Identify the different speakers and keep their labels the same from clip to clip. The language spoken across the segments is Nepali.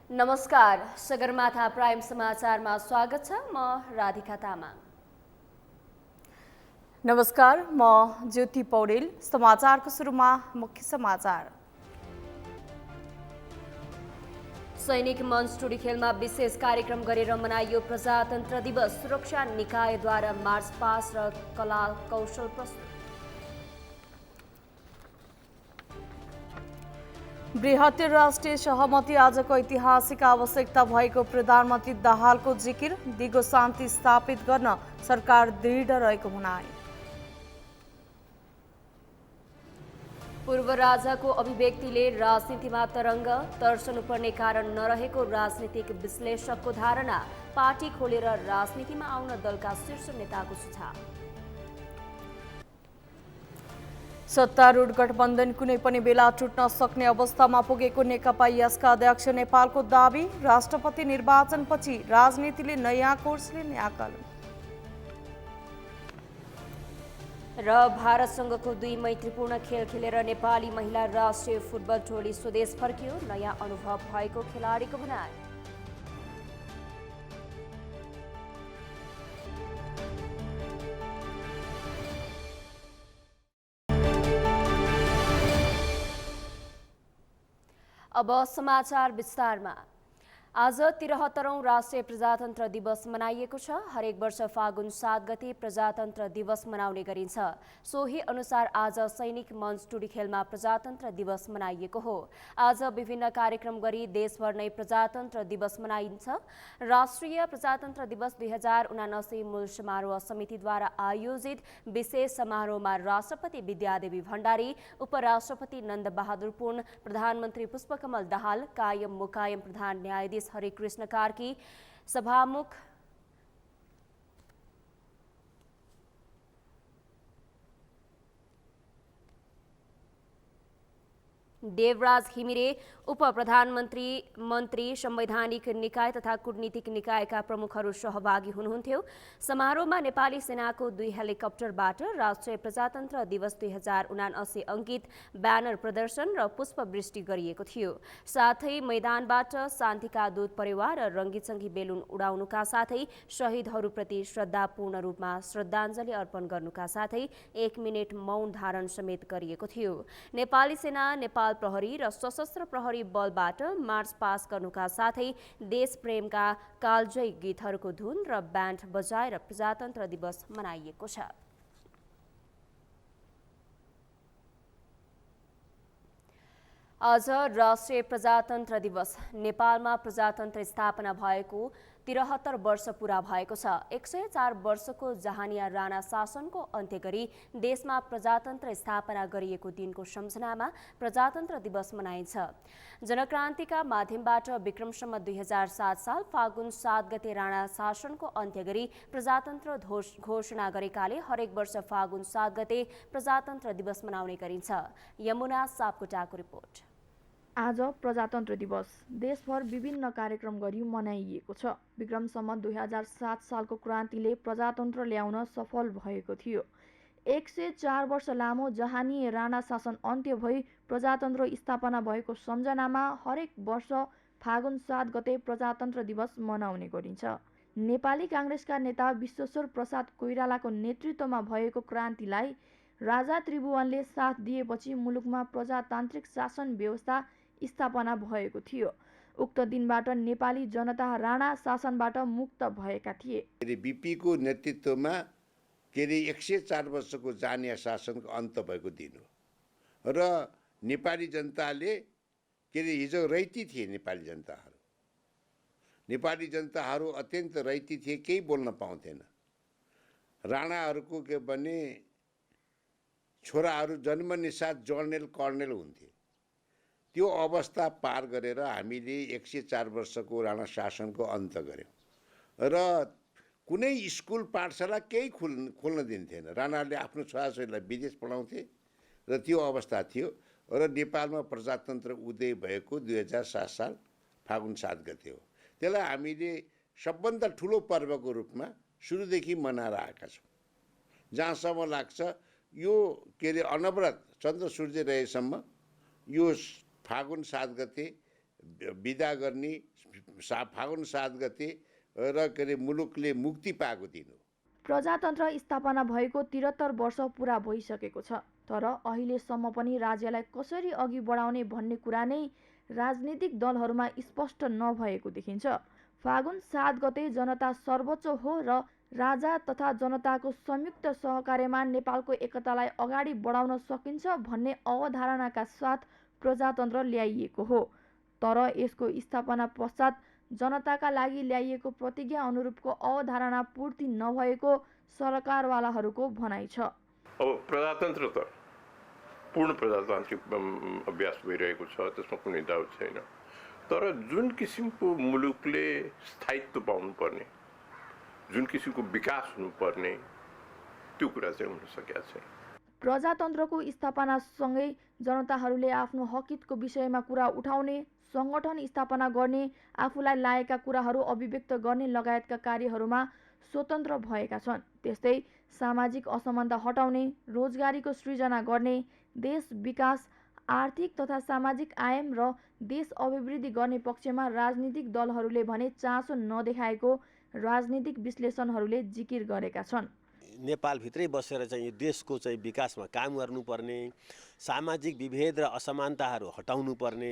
Speaker 1: नमस्कार, सगरमाथा प्राइम समाचारमा स्वागत छ। म राधिका तामाङ।
Speaker 2: नमस्कार, म ज्योति पौडेल। समाचारको सुरुमा मुख्य समाचार।
Speaker 1: सैनिक मञ्च टुडी खेलमा विशेष कार्यक्रम गरेर मनाइयो प्रजातन्त्र दिवस। सुरक्षा निकायद्वारा मार्च पास र कला कौशल प्रस्तुत।
Speaker 2: बृहत् राष्ट्रिय सहमति आजको ऐतिहासिक आवश्यकता भएको प्रधानमन्त्री दाहालको जिकिर। दिगो शान्ति स्थापित गर्न सरकार दृढ रहेको भनाए।
Speaker 1: पूर्व राजाको अभिव्यक्तिले राजनीतिमा तरङ्ग तर्सनुपर्ने कारण नरहेको राजनीतिक विश्लेषकको धारणा। पार्टी खोलेर राजनीतिमा आउन दलका शीर्ष नेताको सुझाव।
Speaker 2: सत्तारूढ गठबन्धन कुनै पनि बेला टुट्न सक्ने अवस्थामा पुगेको नेकपा एसका अध्यक्ष नेपालको दाबी। राष्ट्रपति निर्वाचनपछि राजनीतिले नयाँ कोर्स लिने आकलन।
Speaker 1: र भारतसँगको 2 मैत्रीपूर्ण खेल खेलेर नेपाली महिला राष्ट्रिय फुटबल टोली स्वदेश फर्कियो। नयाँ अनुभव भएको खेलाडीको भनाइ। अब समाचार विस्तारमा। आज 73औं राष्ट्रिय प्रजातन्त्र दिवस मनाइएको छ। हरेक वर्ष फागुन 7 गते प्रजातन्त्र दिवस मनाउने गरिन्छ। सोही अनुसार आज सैनिक मञ्च टुडी खेलमा प्रजातन्त्र दिवस मनाइएको हो। आज विभिन्न कार्यक्रम गरी देशभर नै प्रजातन्त्र दिवस मनाइन्छ। राष्ट्रिय प्रजातन्त्र दिवस 2079 मूल समारोह समितिद्वारा आयोजित विशेष समारोहमा राष्ट्रपति विद्यादेवी भण्डारी, उपराष्ट्रपति नन्दबहादुर पुन, प्रधानमन्त्री पुष्पकमल दाहाल, कायम मुकायम प्रधान न्यायाधीश हरिकृष्ण कार्की, सभामुख देवराज घिमिरे, उप प्रधानमन्त्री, मन्त्री, संवैधानिक निकाय तथा कूटनीतिक निकायका प्रमुखहरू सहभागी हुनुहुन्थ्यो। समारोहमा नेपाली सेनाको 2 हेलिकप्टरबाट राष्ट्रिय प्रजातन्त्र दिवस 2079 अङ्कित ब्यानर प्रदर्शन र पुष्पवृष्टि गरिएको थियो। साथै मैदानबाट शान्तिका दूत परिवार र रङ्गीचङ्गी बेलुन उडाउनुका साथै शहीदहरूप्रति श्रद्धापूर्ण रूपमा श्रद्धाञ्जली अर्पण गर्नुका साथै 1 मिनेट मौन धारण समेत गरिएको थियो। नेपाली सेना, नेपाल प्रहरी र सशस्त्र प्रहरी बलबाट मार्च पास गर्नुका साथै देश प्रेमका कालजयी गीतहरूको धुन र ब्यान्ड बजाएर प्रजातन्त्र दिवस मनाइएको छ। आज राष्ट्रिय प्रजातन्त्र दिवस। नेपालमा प्रजातन्त्र स्थापना भएको 73 वर्ष पूरा भएको छ। 104 वर्षको जहानिया राणा शासनको अन्त्य गरी देशमा प्रजातन्त्र स्थापना गरिएको दिनको सम्झनामा प्रजातन्त्र दिवस मनाइन्छ। जनक्रान्तिका माध्यमबाट विक्रमसम्म 2007 साल फागुन 7 गते राणा शासनको अन्त्य गरी प्रजातन्त्र घोषणा गरेकाले हरेक वर्ष फागुन 7 गते प्रजातन्त्र दिवस मनाउने गरिन्छ। यमुना सापकोटाको रिपोर्ट।
Speaker 3: आज प्रजातन्त्र दिवस देशभर विभिन्न कार्यक्रम गरी मनाइएको छ। विक्रमसम्म 2007 सालको क्रान्तिले प्रजातन्त्र ल्याउन सफल भएको थियो। 104 वर्ष लामो जहानीय राणा शासन अन्त्य भई प्रजातन्त्र स्थापना भएको सम्झनामा हरेक वर्ष फागुन 7 गते प्रजातन्त्र दिवस मनाउने गरिन्छ। नेपाली काङ्ग्रेसका नेता विश्वेश्वर प्रसाद कोइरालाको नेतृत्वमा भएको क्रान्तिलाई राजा त्रिभुवनले साथ दिएपछि मुलुकमा प्रजातान्त्रिक शासन व्यवस्था स्थापना भएको थियो। उक्त दिनबाट नेपाली जनता राणा शासनबाट मुक्त भएका थिए।
Speaker 4: बीपीको नेतृत्वमा 104 वर्षको जहानिया शासनको अन्त भएको दिन हो र नेपाली जनताले हिजो रैती थिए। नेपाली जनताहरू अत्यन्त रैती थिए, केही बोल्न पाउँथेन। राणाहरूको के भने छोराहरू जन्मनिसाथ जनरल कर्णेल हुन्थे। त्यो अवस्था पार गरेर हामीले 104 वर्षको राणा शासनको अन्त गऱ्यौँ र कुनै स्कुल पाठशाला केही खोल्न दिन्थेन। राणाले आफ्नो छोराछोरीलाई विदेश पढाउँथे र त्यो अवस्था थियो र नेपालमा प्रजातन्त्र उदय भएको 2007 साल फागुन 7 गते हो। त्यसलाई हामीले सबभन्दा ठुलो पर्वको रूपमा सुरुदेखि मनाएर आएका छौँ। जहाँसम्म लाग्छ यो अनवरत चन्द्र सूर्य रहेसम्म यो फागुन 7 गते बिदा गर्ने फागुन 7 गते र के अरे मुलुकले मुक्ति पाएको दिन हो।
Speaker 3: प्रजातन्त्र स्थापना भएको 73 वर्ष पुरा भइसकेको छ, तर अहिलेसम्म पनि राज्यलाई कसरी अघि बढाउने भन्ने कुरा नै राजनीतिक दलहरूमा स्पष्ट नभएको देखिन्छ। फागुन 7 गते जनता सर्वोच्च हो र राजा तथा जनताको संयुक्त सहकार्यमा नेपालको एकतालाई अगाडि बढाउन सकिन्छ भन्ने अवधारणाका साथ प्रजातन्त्र ल्याइएको हो। तर यसको स्थापना पश्चात जनताका लागि ल्याइएको प्रतिज्ञा अनुरूपको अवधारणा पूर्ति नभएको सरकारवालाहरूको भनाइ छ।
Speaker 5: अब प्रजातन्त्र त पूर्ण प्रजातान्त्रिक अभ्यास भइरहेको छ, त्यसमा कुनै डाउट छैन। तर जुन किसिमको मुलुकले स्थायित्व पाउनुपर्ने, जुन किसिमको विकास हुनुपर्ने, त्यो कुरा चाहिँ हुन सकेको छैन।
Speaker 3: प्रजातन्त्रको स्थापनासँगै जनताहरूले आफ्नो हकितको विषयमा कुरा उठाउने, सङ्गठन स्थापना गर्ने, आफूलाई लागेका कुराहरू अभिव्यक्त गर्ने लगायतका कार्यहरूमा स्वतन्त्र भएका छन्। त्यस्तै सामाजिक असमानता हटाउने, रोजगारीको सृजना गर्ने, देश विकास, आर्थिक तथा सामाजिक आयाम र देश अभिवृद्धि गर्ने पक्षमा राजनीतिक दलहरूले भने चासो नदेखाएको राजनीतिक विश्लेषणहरूले जिकिर गरेका छन्।
Speaker 6: नेपालभित्रै बसेर चाहिँ यो देशको चाहिँ विकासमा काम गर्नुपर्ने, सामाजिक विभेद र असमानताहरू हटाउनु पर्ने,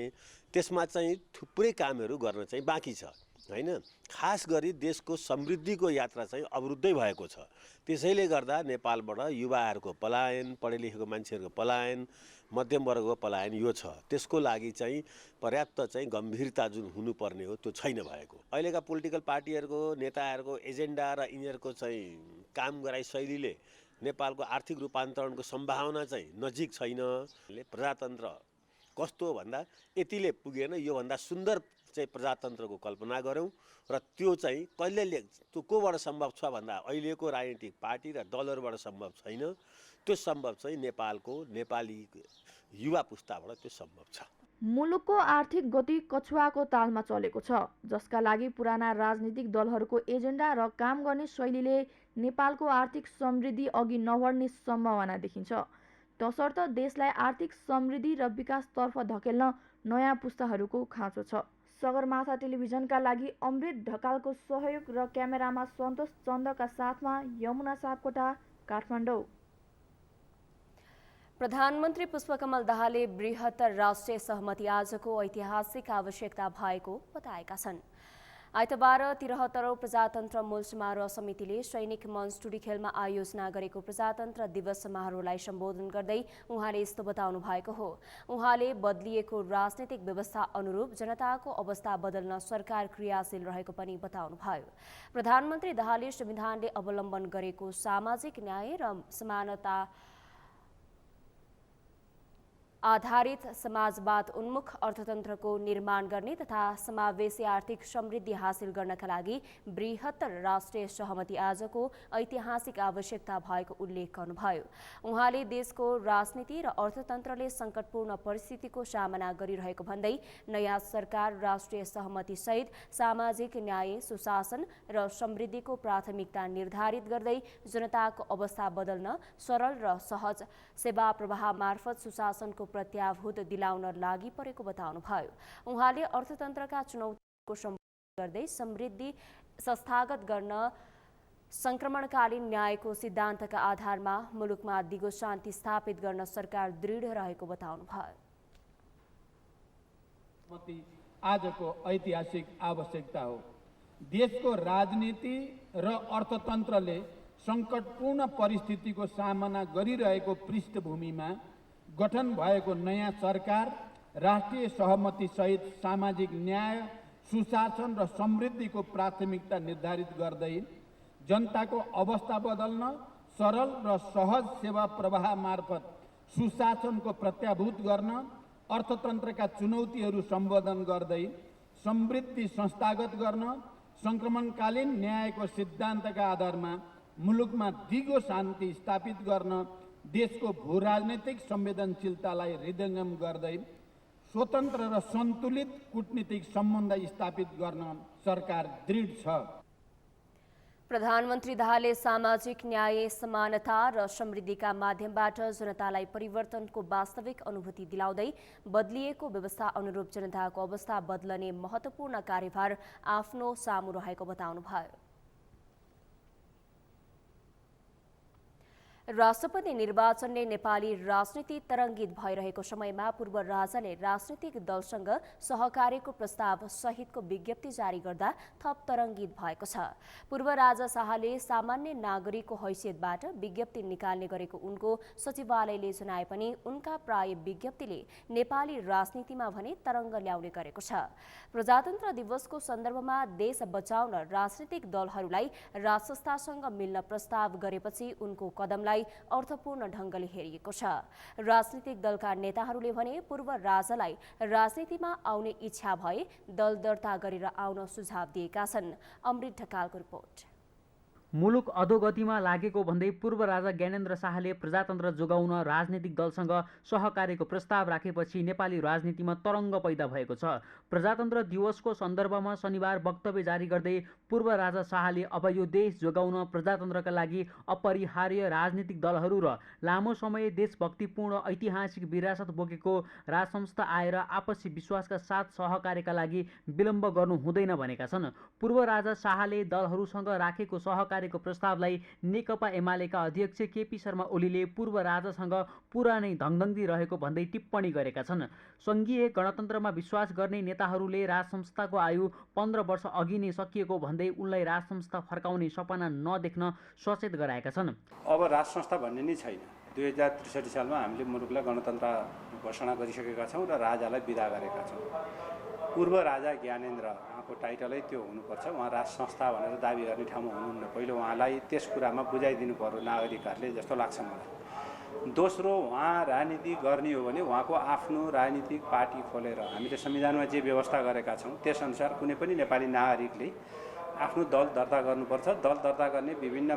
Speaker 6: त्यसमा चाहिँ थुप्रै कामहरू गर्न चाहिँ बाँकी छ हैन। खास गरी देशको समृद्धिको यात्रा चाहिँ अवरुद्धै भएको छ। त्यसैले गर्दा नेपालबाट युवाहरूको पलायन, पढे लेखेको मान्छेहरूको पलायन, मध्यम वर्गको पलायन यो छ। त्यसको लागि चाहिँ पर्याप्त चाहिँ गम्भीरता जुन हुनुपर्ने हो त्यो छैन भएको। अहिलेका पोलिटिकल पार्टीहरूको नेताहरूको एजेन्डा र यिनीहरूको चाहिँ काम गराइ शैलीले नेपालको आर्थिक रूपान्तरणको सम्भावना चाहिँ नजिक छैन। प्रजातन्त्र कस्तो हो भन्दा यतिले पुगेन, योभन्दा सुन्दर चाहिँ प्रजातन्त्रको कल्पना गरौँ र त्यो चाहिँ कहिल्यै त्यो कोबाट सम्भव छ भन्दा अहिलेको राजनीतिक पार्टी र दलहरूबाट सम्भव छैन। त्यो सम्भव चाहिँ नेपाली युवा पुस्ताबाट त्यो सम्भव छ।
Speaker 3: मुलुकको आर्थिक गति कछुवाको तालमा चलेको छ, जसका लागि पुराना राजनीतिक दलहरूको एजेन्डा र काम गर्ने शैलीले नेपालको आर्थिक समृद्धि अघि नबढ्ने सम्भावना देखिन्छ। तसर्थ देशलाई आर्थिक समृद्धि र विकासतर्फ धकेल्न नयाँ पुस्ताहरूको खाँचो छ। सगरमाथा टेलिभिजनका लागि अमृत ढकालको सहयोग र क्यामेरामा सन्तोष चन्दका साथमा यमुना सापकोटा, काठमाडौँ।
Speaker 1: प्रधानमन्त्री पुष्पकमल दाहालले बृहत्तर राष्ट्रिय सहमति आजको ऐतिहासिक आवश्यकता भएको बताएका छन्। आइतबार 73औं प्रजातन्त्र मूल समारोह समितिले सैनिक मञ्च टुडीखेलमा आयोजना गरेको प्रजातन्त्र दिवस समारोहलाई सम्बोधन गर्दै उहाँले यस्तो बताउनु भएको हो। उहाँले बदलिएको राजनीतिक व्यवस्था अनुरूप जनताको अवस्था बदल्न सरकार क्रियाशील रहेको पनि बताउनुभयो। प्रधानमन्त्री दाहालले संविधानले अवलम्बन गरेको सामाजिक न्याय र समानता आधारित समाजवाद उन्मुख अर्थतन्त्रको निर्माण गर्ने तथा समावेशी आर्थिक समृद्धि हासिल गर्नका लागि बृहत्तर राष्ट्रिय सहमति आजको ऐतिहासिक आवश्यकता भएको उल्लेख गर्नुभयो। उहाँले देशको राजनीति र अर्थतन्त्रले सङ्कटपूर्ण परिस्थितिको सामना गरिरहेको भन्दै नयाँ सरकार राष्ट्रिय सहमति सहित सामाजिक न्याय, सुशासन र समृद्धिको प्राथमिकता निर्धारित गर्दै जनताको अवस्था बदल्न सरल र सहज सेवा प्रवाह मार्फत सुशासनको प्रत्याभूत दिलाउन लागि परेको बताउनुभयो। उहाँले अर्थतन्त्रका चुनौतीको सम्बोधन गर्दै समृद्धि संस्थागत गर्न संक्रमणकालीन न्यायको सिद्धान्तका आधारमा मुलुकमा दिगो शान्ति स्थापित गर्न सरकार दृढ रहेको बताउनुभयो।
Speaker 7: आजको ऐतिहासिक आवश्यकता हो। देशको राजनीति र अर्थतन्त्रले सङ्कटपूर्ण परिस्थितिको सामना गरिरहेको पृष्ठभूमिमा गठन भएको नयाँ सरकार राष्ट्रिय सहमति सहित सामाजिक न्याय, सुशासन र समृद्धिको प्राथमिकता निर्धारित गर्दै जनताको अवस्था बदल्न सरल र सहज सेवा प्रवाह मार्फत सुशासनको प्रत्याभूत गर्न, अर्थतन्त्रका चुनौतीहरू सम्बोधन गर्दै समृद्धि संस्थागत गर्न, सङ्क्रमणकालीन न्यायको सिद्धान्तका आधारमा मुलुकमा दिगो शान्ति स्थापित गर्न, देशको भूराजनैतिक संवेदनशीलतालाई हृदयङ्गम गर्दै स्वतन्त्र र सन्तुलित कूटनीतिक सम्बन्ध स्थापित गर्न सरकार दृढ छ।
Speaker 1: प्रधानमन्त्री दाहालले सामाजिक न्याय, समानता र समृद्धिका माध्यमबाट जनतालाई परिवर्तनको वास्तविक अनुभूति दिलाउँदै बदलिएको व्यवस्था अनुरूप जनताको अवस्था बदलने महत्त्वपूर्ण कार्यभार आफ्नो सामु रहेको बताउनुभयो। राष्ट्रपति निर्वाचनले नेपाली राजनीति तरङ्गित भइरहेको समयमा पूर्व राजाले राजनीतिक दलसँग सहकार्यको प्रस्ताव सहितको विज्ञप्ति जारी गर्दा थप तरङ्गित भएको छ। पूर्व राजा शाहले सामान्य नागरिकको हैसियतबाट विज्ञप्ति निकाल्ने गरेको उनको सचिवालयले जनाए पनि उनका प्राय विज्ञप्तिले नेपाली राजनीतिमा भने तरङ्ग ल्याउने गरेको छ। प्रजातन्त्र दिवसको सन्दर्भमा देश बचाउन राजनीतिक दलहरूलाई राजसंस्थासँग मिल्न प्रस्ताव गरेपछि उनको कदमलाई अर्थपूर्ण ढङ्गले हेरिएको छ। राजनीतिक दलका नेताहरूले भने पूर्व राजालाई राजनीतिमा आउने इच्छा भए दल दर्ता गरेर आउन सुझाव दिएका छन्। अमृत ढकालको रिपोर्ट।
Speaker 8: मुलुक अधोगतिमा लागेको भन्दै पूर्व राजा ज्ञानेन्द्र शाहले प्रजातन्त्र जोगाउन राजनीतिक दलसँग सहकार्यको प्रस्ताव राखेपछि नेपाली राजनीतिमा तरङ्ग पैदा भएको छ। प्रजातन्त्र दिवसको सन्दर्भमा शनिबार वक्तव्य जारी गर्दै पूर्व राजा शाहले अब यो देश जोगाउन प्रजातन्त्रका लागि अपरिहार्य राजनीतिक दलहरू र लामो समय देशभक्तिपूर्ण ऐतिहासिक विरासत बोकेको राजसंस्था आएर आपसी विश्वासका साथ सहकार्यका लागि विलम्ब गर्नु हुँदैन भनेका छन्। पूर्व राजा शाहले दलहरूसँग राखेको सहकार्यको प्रस्तावलाई नेकपा एमालेका अध्यक्ष केपी शर्मा ओलीले पूर्व राजासँग पुरानै धङधङ्गी रहेको भन्दै टिप्पणी गरेका छन्। सङ्घीय गणतन्त्रमा विश्वास गर्ने नेताहरूले राजसंस्थाको आयु 15 वर्ष अघि नै सकिएको भन्दै उनलाई राजसंस्था फर्काउने सपना नदेख्न सचेत गराएका छन्।
Speaker 9: अब राजसंस्था भन्ने नै छैन। 2063 सालमा हामीले मुलुकलाई गणतन्त्र घोषणा गरिसकेका छौँ र राजालाई बिदा गरेका छौँ। पूर्व राजा ज्ञानेन्द्रको टाइटलै त्यो हुनुपर्छ। उहाँ राजसंस्था भनेर दाबी गर्ने ठाउँमा हुनुहुन्न। पहिलो उहाँलाई त्यस कुरामा बुझाइदिनु पर्यो नागरिकहरूले जस्तो लाग्छ मलाई। दोस्रो, उहाँ राजनीति गर्ने हो भने उहाँको आफ्नो राजनीतिक पार्टी खोलेर हामीले संविधानमा जे व्यवस्था गरेका छौँ त्यसअनुसार कुनै पनि नेपाली नागरिकले आफ्नो दल दर्ता गर्नुपर्छ। दल दर्ता गर्ने विभिन्न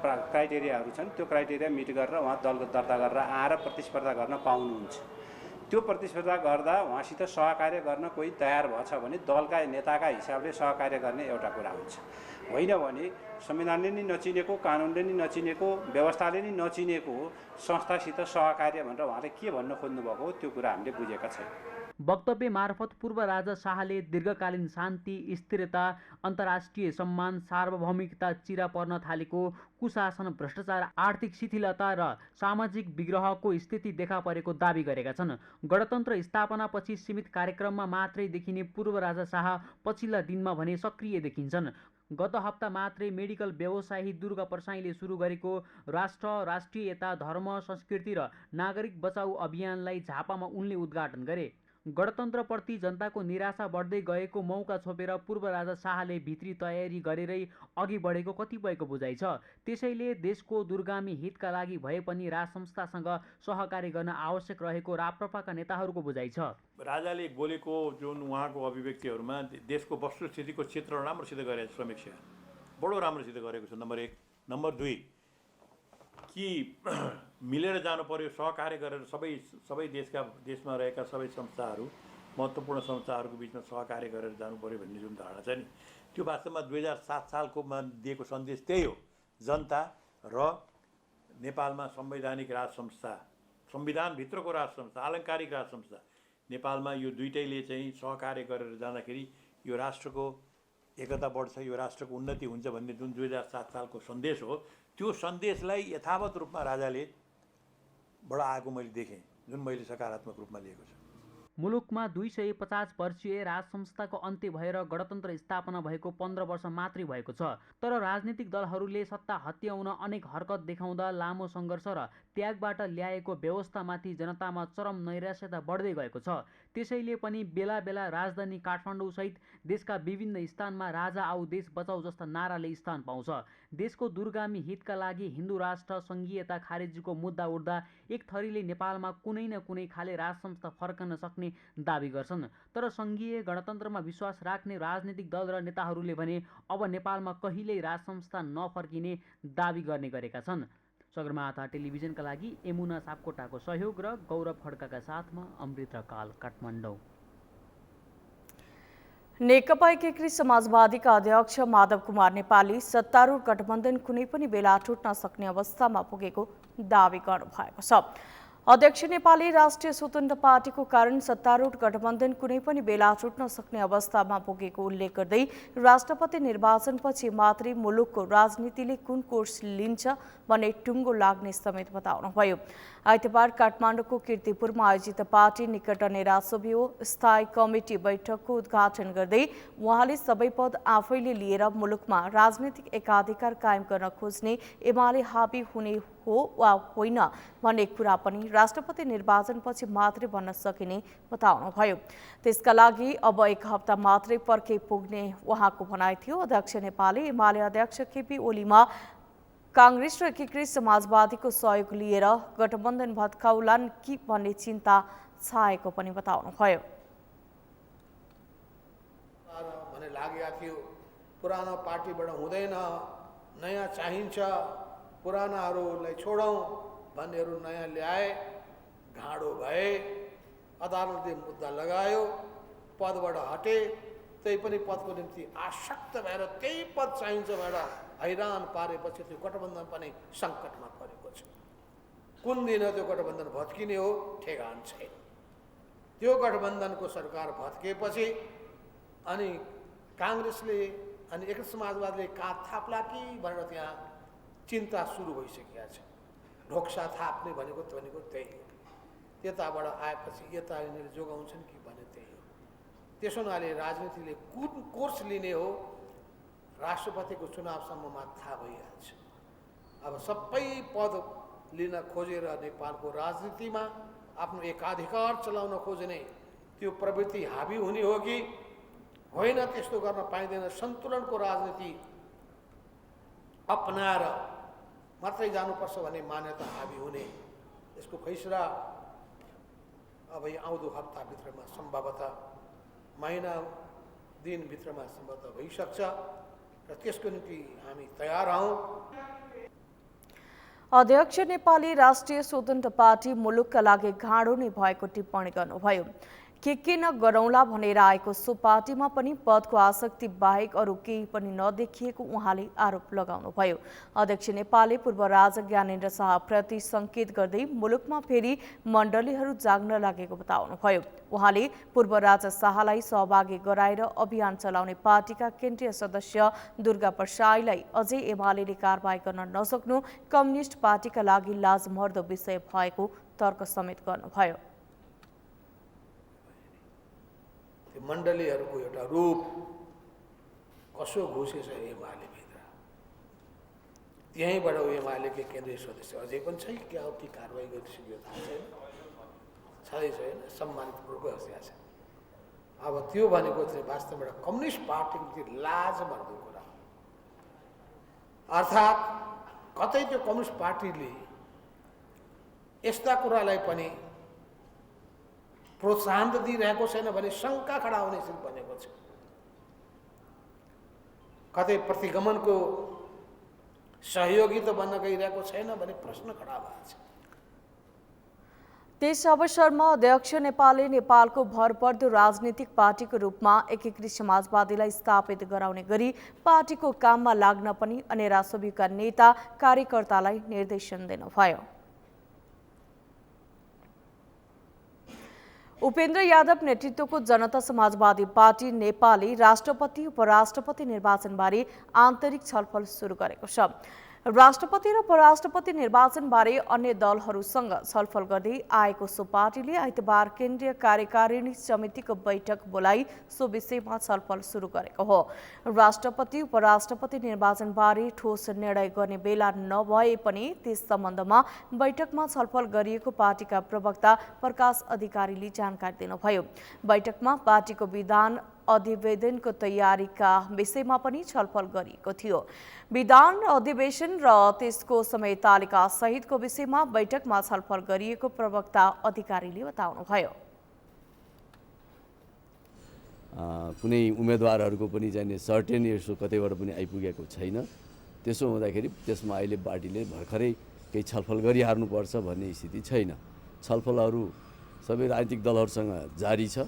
Speaker 9: क्राइटेरियाहरू छन्। त्यो क्राइटेरिया मिट गरेर उहाँ दल दर्ता गरेर आएर प्रतिस्पर्धा गर्न पाउनुहुन्छ। त्यो प्रतिस्पर्धा गर्दा उहाँसित सहकार्य गर्न कोही तयार भएछ भने दलका नेताका हिसाबले सहकार्य गर्ने एउटा कुरा हुन्छ। होइन भने संविधानले नि नचिनेको, कानुनले नि नचिनेको, व्यवस्थाले नि नचिनेको संस्थासित सहकार्य भनेर उहाँले के भन्न खोज्नुभएको हो त्यो कुरा हामीले बुझेका छैनौँ।
Speaker 8: वक्तव्य मार्फत पूर्व राजा शाहले दीर्घकालीन शान्ति, स्थिरता, अन्तर्राष्ट्रिय सम्मान, सार्वभौमिकता चिरा पर्न थालेको कुशासन, भ्रष्टाचार, आर्थिक शिथिलता र सामाजिक विग्रहको स्थिति देखा परेको दावी गरेका छन्। गणतन्त्र स्थापनापछि सीमित कार्यक्रममा मात्रै देखिने पूर्व राजा शाह पछिल्ला दिनमा भने सक्रिय देखिन्छन्। गत हप्ता मात्रै मेडिकल व्यवसायी दुर्गा प्रसाईले सुरु गरेको राष्ट्रियता, धर्म, संस्कृति र नागरिक बचाउ अभियानलाई झापामा उनले उद्घाटन गरे। गणतन्त्रप्रति जनताको निराशा बढ्दै गएको मौका छोपेर पूर्व राजा शाहले भित्री तयारी गरेरै अघि बढेको कतिपयको बुझाइ छ। त्यसैले देशको दूरगामी हितका लागि भए पनि राजसंस्थासँग सहकार्य गर्न आवश्यक रहेको राप्रपाका नेताहरूको बुझाइ छ।
Speaker 10: राजाले बोलेको जुन उहाँको अभिव्यक्तिहरूमा देशको वस्तुस्थितिको चित्रण राम्रोसित गरेको समीक्षा बडो राम्रोसित गरेको छ। नम्बर 1। नम्बर 2 कि मिलेर जानु पर्यो, सहकार्य गरेर सबै देशमा रहेका सबै संस्थाहरू, महत्त्वपूर्ण संस्थाहरूको बिचमा सहकार्य गरेर जानु पर्यो भन्ने जुन धारणा छ नि, त्यो वास्तवमा 2007 सालकोमा दिएको सन्देश त्यही हो। जनता र नेपालमा संवैधानिक राज संस्था, संविधानभित्रको राज संस्था, आलङ्कारिक राज संस्था, नेपालमा यो दुइटैले चाहिँ सहकार्य गरेर जाँदाखेरि यो राष्ट्रको एकता बढ्छ, यो राष्ट्रको उन्नति हुन्छ भन्ने जुन 2007 सालको सन्देश हो, त्यो सन्देशलाई यथावत रूपमा राजाले बाट आएको मैले देखेँ, जुन मैले सकारात्मक रूपमा लिएको छु।
Speaker 8: मुलुकमा 250 वर्षीय राजसंस्थाको अन्त्य भएर गणतन्त्र स्थापना भएको 15 वर्ष मात्रै भएको छ। तर राजनीतिक दलहरूले सत्ता हत्याउन अनेक हरकत देखाउँदा लामो सङ्घर्ष र त्यागबाट ल्याएको व्यवस्थामाथि जनतामा चरम नैराश्यता बढ्दै गएको छ। त्यसैले पनि बेला बेला राजधानी काठमाडौँसहित देशका विभिन्न स्थानमा राजा आऊ देश बचाऊ जस्ता नाराले स्थान पाउँछ। देशको दूरगामी हितका लागि हिन्दू राष्ट्र सङ्घीयता खारेजीको मुद्दा उठ्दा एक थरीले नेपालमा कुनै न कुनै खाले राजसंस्था फर्कन सक्ने दावी गर्छन्। तर सङ्घीय गणतन्त्रमा विश्वास राख्ने राजनीतिक दल र नेताहरूले भने अब नेपालमा कहिल्यै राजसंस्था नफर्किने दावी गर्ने गरेका छन्। सगरमाथा टेलिभिजनका लागि यमुना सापकोटाको सहयोग र गौरव खड्काका साथमा अमृत ढकाल, काठमाडौँ।
Speaker 2: नेकपा एकीकृत समाजवादीका अध्यक्ष माधव कुमार नेपालले सत्तारूढ गठबन्धन कुनै पनि बेला टुट्न सक्ने अवस्थामा पुगेको दावी गर्नुभएको छ। अध्यक्ष नेपालले राष्ट्रिय स्वतन्त्र पार्टीको कारण सत्तारूढ गठबन्धन कुनै पनि बेला टुट्न सक्ने अवस्थामा पुगेको उल्लेख गर्दै राष्ट्रपति निर्वाचनपछि मात्रै मुलुकको राजनीतिले कुन कोर्स लिन्छ भन्ने टुङ्गो लाग्ने समेत बताउनुभयो। आइतबार काठमाडौँको कीर्तिपुरमा आयोजित पार्टी निकट नेरासोभियो स्थायी कमिटी बैठकको उद्घाटन गर्दै उहाँले सबै पद आफैले लिएर मुलुकमा राजनीतिक एकाधिकार कायम गर्न खोज्ने एमाले हाबी हुने हो वा होइन भन्ने कुरा पनि राष्ट्रपति निर्वाचनपछि मात्रै भन्न सकिने बताउनुभयो। त्यसका लागि अब एक हप्ता मात्रै पर्खे पुग्ने उहाँको भनाइ थियो। अध्यक्ष नेपालले एमाले अध्यक्ष केपी ओलीमा कांग्रेस र एकीकृत समाजवादीको सहयोग लिएर गठबन्धन भत्काउलान् कि भन्ने चिन्ता छाएको पनि बताउनुभयो।
Speaker 11: भने लागेको थियो पुरानो पार्टीबाट हुँदैन, नयाँ चाहिन्छ, पुरानाहरूलाई छोडौँ भन्नेहरू नयाँ ल्याए, घाँडो भए, अदालतले मुद्दा लगायो, पदबाट हटे, त्यही पनि पदको निम्ति आसक्त भएर त्यही पद चाहिन्छ भनेर हैरान पारेपछि त्यो गठबन्धन पनि सङ्कटमा परेको छ। कुन दिन त्यो गठबन्धन भत्किने हो ठेगान छैन। त्यो गठबन्धनको सरकार भत्किएपछि अनि काङ्ग्रेसले अनि एकीकृत समाजवादीले काँध थाप्ला कि भनेर त्यहाँ चिन्ता सुरु भइसकेको छ। ढोक्सा थाप्ने भनेको त्यही हो। त्यताबाट आएपछि यता यिनीहरूले जोगाउँछन् कि भने त्यही हो। त्यसो हुनाले राजनीतिले कुन कोर्स लिने हो राष्ट्रपतिको चुनावसम्ममा थाहा भइहाल्छ। अब सबै पद लिन खोजेर नेपालको राजनीतिमा आफ्नो एकाधिकार चलाउन खोज्ने त्यो प्रवृत्ति हाबी हुने हो कि होइन, त्यस्तो गर्न पाइँदैन। सन्तुलनको राजनीति अपनाएर मात्रै जानुपर्छ भन्ने मान्यता हाबी हुने, यसको फैसला अब यो आउँदो हप्ताभित्रमा सम्भवतः महिना दिनभित्रमा सम्भवतः भइसक्छ र त्यसको निम्ति हामी तयार हौँ।
Speaker 2: अध्यक्ष नेपालले राष्ट्रिय स्वतन्त्र पार्टी मुलुकका लागि घाँडो नै भएको टिप्पणी गर्नुभयो। के न गरौँला भनेर आएको सो पार्टीमा पनि पदको आसक्ति बाहेक अरू केही पनि नदेखिएको उहाँले आरोप लगाउनुभयो। अध्यक्ष नेपालले पूर्व राजा ज्ञानेन्द्र शाहप्रति संकेत गर्दै मुलुकमा फेरि मण्डलीहरू जाग्न लागेको बताउनुभयो। उहाँले पूर्व राजा शाहलाई सहभागी गराएर अभियान चलाउने पार्टीका केन्द्रीय सदस्य दुर्गा प्रसाईलाई अझै एमालेले कारबाही गर्न नसक्नु कम्युनिस्ट पार्टीका लागि लाजमर्दो विषय भएको तर्क समेत गर्नुभयो।
Speaker 11: मण्डलीहरूको एउटा रूप कसो घुसेछ एमालेभित्र, त्यहीँबाट एमालेकै केन्द्रीय सदस्य अझै पनि छ क्या हो कि कारवाही गरिसक्यो थाहा छैन, छँदै छैन, सम्मानित पूर्वक बसिया छ। अब त्यो भनेको चाहिँ वास्तवमा एउटा कम्युनिस्ट पार्टीको निम्ति लाजमर्दो कुरा। अर्थात् कतै त्यो कम्युनिस्ट पार्टीले यस्ता कुरालाई पनि प्रोत्साहन त दिइरहेको छैन भने शङ्का खडा हुने स्थिति बनेको छ। कतै प्रतिगमनको सहयोगी त बन्न गइरहेको छैन भने प्रश्न खडा भएको छ।
Speaker 2: त्यस अवसरमा अध्यक्ष नेपालले नेपालको भरपर्दो राजनीतिक पार्टीको रूपमा एकीकृत समाजवादीलाई स्थापित गराउने गरी पार्टीको काममा लाग्न पनि नेरासोभिका नेता कार्यकर्तालाई निर्देशन दिनुभयो। उपेन्द्र यादव नेतृत्वको जनता समाजवादी पार्टी नेपालले राष्ट्रपति उपराष्ट्रपति निर्वाचनबारे आन्तरिक छलफल सुरु गरेको छ। राष्ट्रपति र उपराष्ट्रपति निर्वाचनबारे अन्य दलहरूसँग छलफल गर्दै आएको सो पार्टीले आइतबार केन्द्रीय कार्यकारिणी समितिको बैठक बोलाई सो विषयमा छलफल सुरु गरेको हो। राष्ट्रपति उपराष्ट्रपति निर्वाचनबारे ठोस निर्णय गर्ने बेला नभए पनि त्यस सम्बन्धमा बैठकमा छलफल गरिएको पार्टीका प्रवक्ता प्रकाश अधिकारीले जानकारी दिनुभयो। बैठकमा पार्टीको विधान अधिवेशनको तयारीका विषयमा पनि छलफल गरिएको थियो। विधान अधिवेशन र त्यसको समय तालिका सहितको विषयमा बैठकमा छलफल गरिएको प्रवक्ता अधिकारीले बताउनुभयो।
Speaker 12: कुनै उम्मेदवारहरूको पनि चाहिने सर्टेन इस्यु कतैबाट पनि आइपुगेको छैन। त्यसो हुँदाखेरि त्यसमा अहिले पार्टीले भर्खरै केही छलफल गरिहाल्नुपर्छ भन्ने स्थिति छैन। छलफलहरू सबै राजनीतिक दलहरूसँग जारी छ।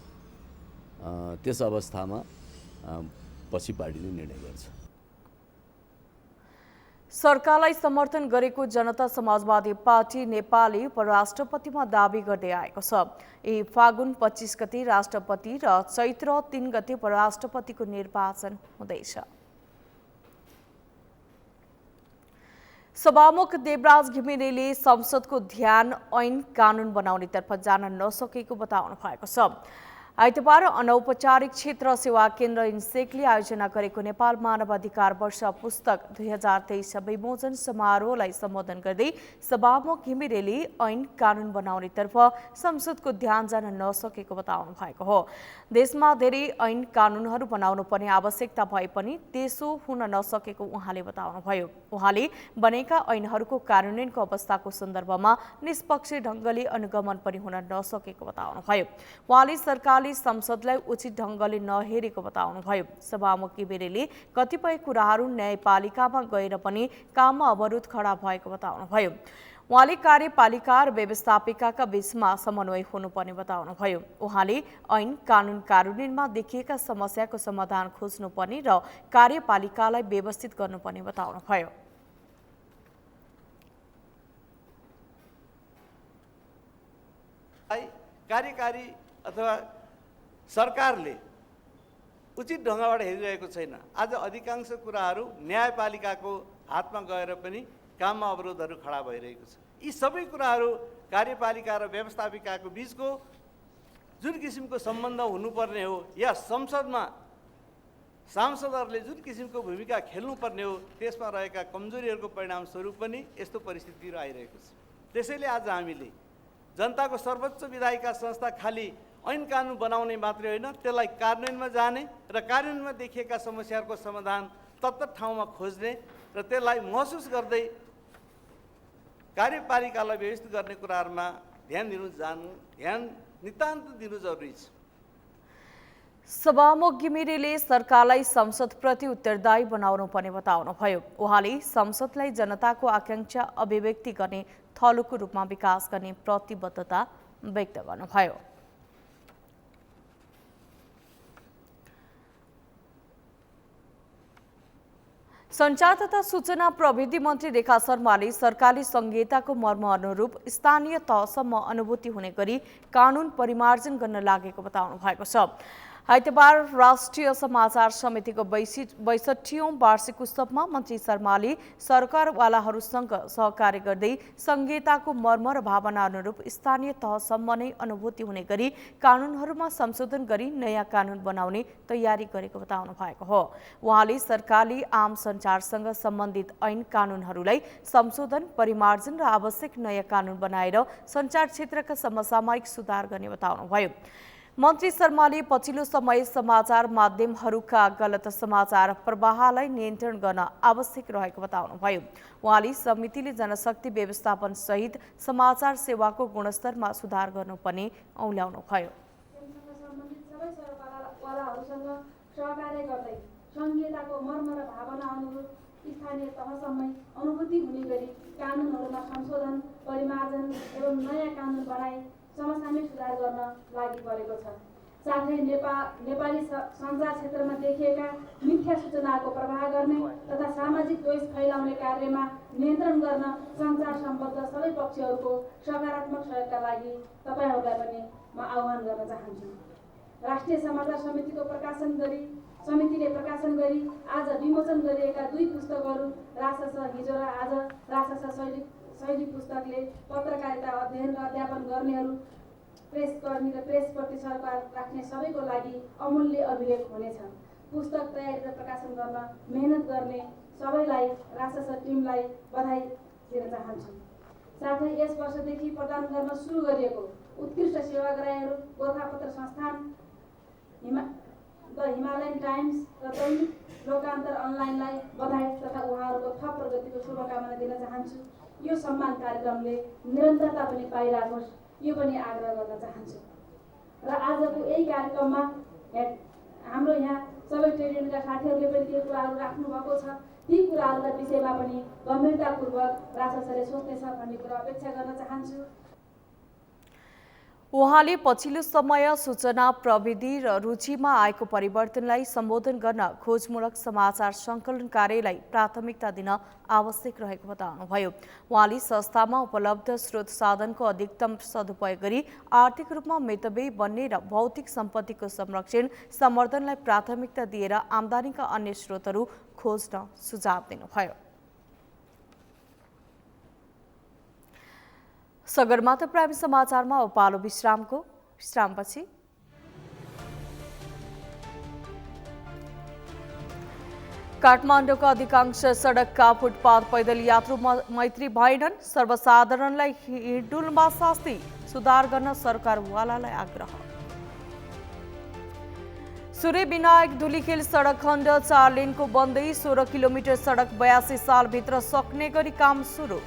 Speaker 12: त्यस अवस्थामा पछि पार्टीले निर्णय गर्छ।
Speaker 2: सरकारलाई समर्थन गरेको जनता समाजवादी पार्टी नेपाली उपराष्ट्रपतिमा दाबी गर्दै आएको छ। यही फागुन 25 गते राष्ट्रपति र चैत्र 3 गते उपराष्ट्रपतिको निर्वाचन हुँदैछ। सभामुख देवराज घिमिरेले संसदको ध्यान ऐन कानून बनाउनेतर्फ जान नसकेको बताउनु भएको छ। आइतबार अनौपचारिक क्षेत्र सेवा केन्द्र इन्सेकले आयोजना गरेको नेपाल मानव अधिकार वर्ष पुस्तक 2023 विमोचन समारोहलाई सम्बोधन गर्दै सभामुख घिमिरेले ऐन कानून बनाउनेतर्फ संसदको ध्यान जान नसकेको बताउनु भएको हो। देशमा धेरै ऐन कानूनहरू बनाउनु पर्ने आवश्यकता भए पनि त्यसो हुन नसकेको उहाँले बताउनुभयो। उहाँले बनेका ऐनहरूको कार्यान्वयनको अवस्थाको सन्दर्भमा निष्पक्ष ढङ्गले अनुगमन पनि हुन नसकेको बताउनुभयो। उहाँले सरकारले संसदलाई उचित ढङ्गले नहेरेको बताउनुभयो। सभामुख घिमिरेले कतिपय कुराहरू न्यायपालिकामा गएर पनि काममा अवरोध खडा भएको बताउनुभयो। उहाँले कार्यपालिका र व्यवस्थापिकाका बीचमा समन्वय हुनुपर्ने बताउनुभयो। उहाँले ऐन कानून कार्यान्वयनमा देखिएका समस्याको समाधान खोज्नुपर्ने र कार्यपालिकालाई व्यवस्थित गर्नुपर्ने बताउनुभयो।
Speaker 13: कार्यकारी अथवा सरकारले उचित ढङ्गबाट हेरिरहेको छैन। आज अधिकांश कुराहरू न्यायपालिकाको हातमा गएर पनि काममा अवरोधहरू खडा भइरहेको छ। यी सबै कुराहरू कार्यपालिका र व्यवस्थापिकाको बीचको जुन किसिमको सम्बन्ध हुनुपर्ने हो या संसदमा सांसदहरूले जुन किसिमको भूमिका खेल्नुपर्ने हो त्यसमा रहेका कमजोरीहरूको परिणामस्वरूप पनि यस्तो परिस्थितिहरू आइरहेको छ। त्यसैले आज हामीले जनताको सर्वोच्च विधायिका संस्था खालि ऐन कानुन बनाउने मात्रै होइन, त्यसलाई कार्यान्वयनमा जाने र कार्यान्वयनमा देखिएका समस्याहरूको समाधान तत्त ठाउँमा खोज्ने र त्यसलाई महसुस गर्दै कार्यपालिकालाई व्यवस्थित गर्ने कुराहरूमा ध्यान नितान्त दिनु जरुरी छ।
Speaker 2: सभामुख घिमिरेले सरकारलाई संसदप्रति उत्तरदायी बनाउनु पर्ने बताउनुभयो। उहाँले संसदलाई जनताको आकांक्षा अभिव्यक्ति गर्ने थलोको रूपमा विकास गर्ने प्रतिबद्धता व्यक्त गर्नुभयो। सञ्चार तथा सूचना प्रविधि मन्त्री रेखा शर्माले सरकारी संहिताको मर्म अनुरूप स्थानीय तहसम्म अनुभूति हुने गरी कानून परिमार्जन गर्न लागेको बताउनु भएको छ। आइतबार राष्ट्रिय समाचार समितिको 62औं वार्षिक उत्सवमा मन्त्री शर्माले सरकारवालाहरूसँग सहकार्य गर्दै संहिताको मर्म र भावना अनुरूप स्थानीय तहसम्म नै अनुभूति हुने गरी कानूनहरूमा संशोधन गरी नयाँ कानून बनाउने तयारी गरेको बताउनु भएको हो। उहाँले सरकारले आम सञ्चारसँग सम्बन्धित ऐन कानूनहरूलाई संशोधन, परिमार्जन र आवश्यक नयाँ कानून बनाएर सञ्चार क्षेत्रका समसामयिक सुधार गर्ने बताउनुभयो। मन्त्री शर्माले पछिल्लो समय समाचार माध्यमहरूका गलत समाचार प्रवाहलाई नियन्त्रण गर्न आवश्यक रहेको बताउनुभयो। उहाँले समितिले जनशक्ति व्यवस्थापन सहित समाचार सेवाको गुणस्तरमा सुधार गर्नुपर्ने औल्याउनुभयो।
Speaker 14: सहकार्य गर्दै संहिताको मर्म र भावना अनुरूप स्थानीय तहसम्मै अनुभूति हुने गरी कानूनहरूमा संशोधन, परिमार्जन एवं नयाँ कानून बनाई समसामयिक सुधार गर्न लागि परेको छ। साथै नेपाली सञ्चार क्षेत्रमा देखिएका मिथ्या सूचनाको प्रवाह गर्ने तथा सामाजिक द्वेष फैलाउने कार्यमा नियन्त्रण गर्न सञ्चार सम्बद्ध सबै पक्षहरूको सकारात्मक सहयोगका लागि तपाईहरूलाई पनि म आह्वान गर्न चाहन्छु। राष्ट्रिय समाचार समितिले प्रकाशन गरी आज विमोचन गरिएका 2 पुस्तकहरू रासस हिजो र आज रासस शैली पुस्तकले पत्रकारिता अध्ययन र अध्यापन गर्नेहरू, प्रेसकर्मी र प्रेसप्रति सरकार राख्ने सबैको लागि अमूल्य अभिलेख हुनेछ। पुस्तक तयारी र प्रकाशन गर्न मेहनत गर्ने सबैलाई रासस टिमलाई बधाई दिन चाहन्छु। साथै यस वर्षदेखि प्रदान गर्न सुरु गरिएको उत्कृष्ट सेवाग्राहीहरू गोरखापत्र संस्थान, द हिमालयन टाइम्स र दैनिक लोकान्तर अनलाइनलाई बधाई तथा उहाँहरूको थप प्रगतिको शुभकामना दिन चाहन्छु। यो सम्मान कार्यक्रमले निरन्तरता पनि पाइराखोस्, यो पनि आग्रह गर्न चाहन्छु। र आजको यही कार्यक्रममा हाम्रो यहाँ सबै ट्रेड युनियनका साथीहरूले पनि त्यो कुराहरू राख्नुभएको छ। ती कुराहरूका विषयमा पनि गम्भीरतापूर्वक राससले सोच्नेछ भन्ने कुरा अपेक्षा गर्न चाहन्छु।
Speaker 2: उहाँले पछिल्लो समय सूचना प्रविधि र रुचिमा आएको परिवर्तनलाई सम्बोधन गर्न खोजमूलक समाचार सङ्कलन कार्यलाई प्राथमिकता दिन आवश्यक रहेको बताउनुभयो। उहाँले संस्थामा उपलब्ध स्रोत साधनको अधिकतम सदुपयोग गरी आर्थिक रूपमा मितव्ययी बन्ने र भौतिक सम्पत्तिको संरक्षण सम्वर्धनलाई प्राथमिकता दिएर आम्दानीका अन्य स्रोतहरू खोज्न सुझाव दिनुभयो। सगरमाथा प्राइम समाचारमा अब पालो विश्रामपछि काठमाडौँका अधिकांश सडकका फुटपाथ पैदल यात्रु मैत्री भएनन्। सर्वसाधारणलाई हिँडडुलमा शास्ति सुधार गर्न सरकारवालालाई आग्रह। सूर्य विनायक धुलीखेल सडक खण्ड 4 लेनको बन्दै 16 किलोमिटर सडक 82 सालभित्र सक्ने गरी काम सुरु।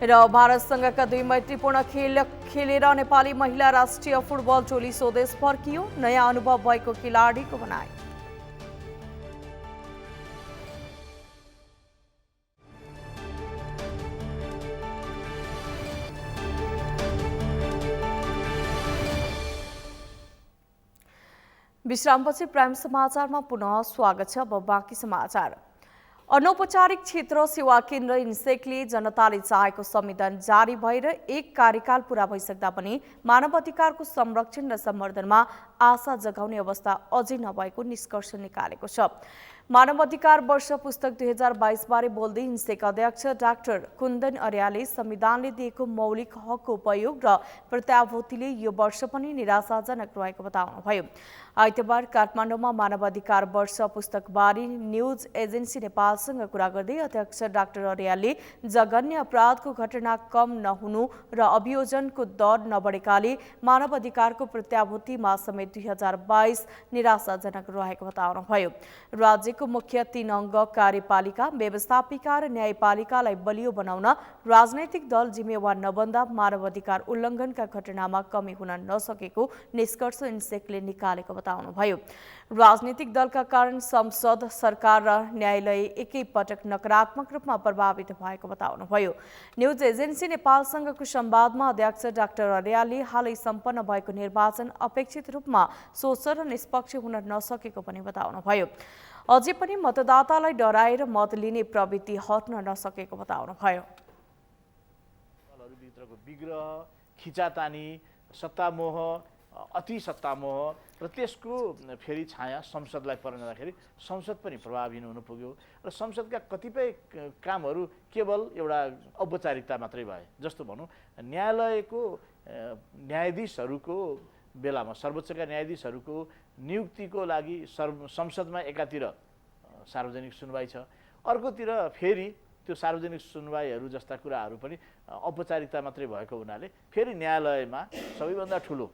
Speaker 2: र भारतसँगका 2 मैत्रीपूर्ण खेल खेलेर नेपाली महिला राष्ट्रिय फुटबल टोली स्वदेश फर्कियो। नयाँ अनुभव भएको खेलाडीको भनाई। विश्रामपछि प्राइम समाचारमा पुनः स्वागत छ। अब बाँकी समाचार। अनौपचारिक क्षेत्र सेवा केन्द्र इन्सेकले जनताले चाहेको संविधान जारी भएर 1 कार्यकाल पूरा भइसक्दा पनि मानव अधिकारको संरक्षण र सम्वर्धनमा आशा जगाउने अवस्था अझै नभएको निष्कर्ष निकालेको छ। मानव अधिकार वर्ष पुस्तक 2022 बारे बोल्दै इन्सेक अध्यक्ष डाक्टर कुन्दन अर्यालले संविधानले दिएको मौलिक हकको उपयोग र प्रत्याभूतिले यो वर्ष पनि निराशाजनक रहेको बताउनुभयो। आइतबार काठमाडौँमा मानव अधिकार वर्ष पुस्तकबारे न्युज एजेन्सी नेपालसँग कुरा गर्दै अध्यक्ष डाक्टर अर्यालले जघन्य अपराधको घटना कम नहुनु र अभियोजनको दर नबढेकाले मानव अधिकारको प्रत्याभूतिमा समेत 2022 निराशाजनक रहेको बताउनुभयो। राज्यको मुख्य 3 अङ्ग कार्यपालिका, व्यवस्थापिका र न्यायपालिकालाई बलियो बनाउन राजनैतिक दल जिम्मेवार नबन्दा मानव अधिकार उल्लङ्घनका घटनामा कमी हुन नसकेको निष्कर्ष इन्सेकले निकालेको बताउनुभयो। राजनीतिक दलका कारण संसद, सरकार र न्यायालय एकै पटक नकारात्मक रूपमा प्रभावित भएको बताउनुभयो। न्युज एजेन्सी नेपालसँगको संवादमा अध्यक्ष डाक्टर अर्यालले हालै सम्पन्न भएको निर्वाचन अपेक्षित रूपमा स्वच्छ र निष्पक्ष हुन नसकेको पनि बताउनुभयो। अझै पनि मतदातालाई डराएर मत लिने प्रवृत्ति हट्न नसकेको बताउनुभयो।
Speaker 15: विग्रह, खिचातानी, सत्तामोह, अति सत्तामोह र त्यसको फेरि छाया संसदलाई पर्न जाँदाखेरि संसद पनि प्रभावहीन हुन पुग्यो र संसदका कतिपय कामहरू केवल एउटा औपचारिकता मात्रै भए। जस्तो भनौँ, न्यायालयको न्यायाधीशहरूको बेलामा सर्वोच्चका न्यायाधीशहरूको नियुक्तिको लागि संसदमा एकातिर सार्वजनिक सुनवाई छ, अर्कोतिर फेरि त्यो सार्वजनिक सुनवाईहरू जस्ता कुराहरू पनि औपचारिकता मात्रै भएको हुनाले फेरि न्यायालयमा सबैभन्दा ठुलो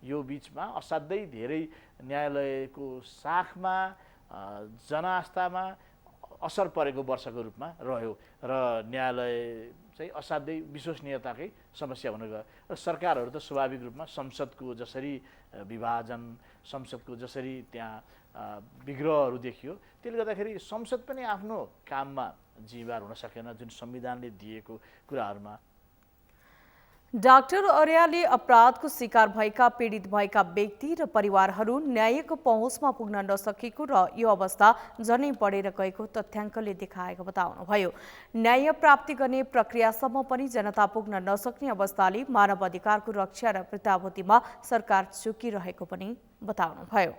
Speaker 15: यो बिचमा असाध्यै धेरै न्यायालयको साखमा जनआस्थामा असर परेको वर्षको रूपमा रह्यो र न्यायालय चाहिँ असाध्यै विश्वसनीयताकै समस्या हुन गयो र सरकारहरू त स्वाभाविक रूपमा संसदको जसरी विभाजन, संसदको जसरी त्यहाँ विग्रहहरू देखियो, त्यसले गर्दाखेरि संसद पनि आफ्नो काममा जिम्मेवार हुन सकेन जुन संविधानले दिएको कुराहरूमा।
Speaker 2: डाक्टर अर्यालले अपराधको शिकार भएका पीडित भएका व्यक्ति र परिवारहरू न्यायको पहुँचमा पुग्न नसकेको र यो अवस्था झनै बढेर गएको तथ्याङ्कले देखाएको बताउनुभयो। न्याय प्राप्ति गर्ने प्रक्रियासम्म पनि जनता पुग्न नसक्ने अवस्थाले मानव अधिकारको रक्षा र प्रत्याभूतिमा सरकार चुकिरहेको पनि बताउनुभयो।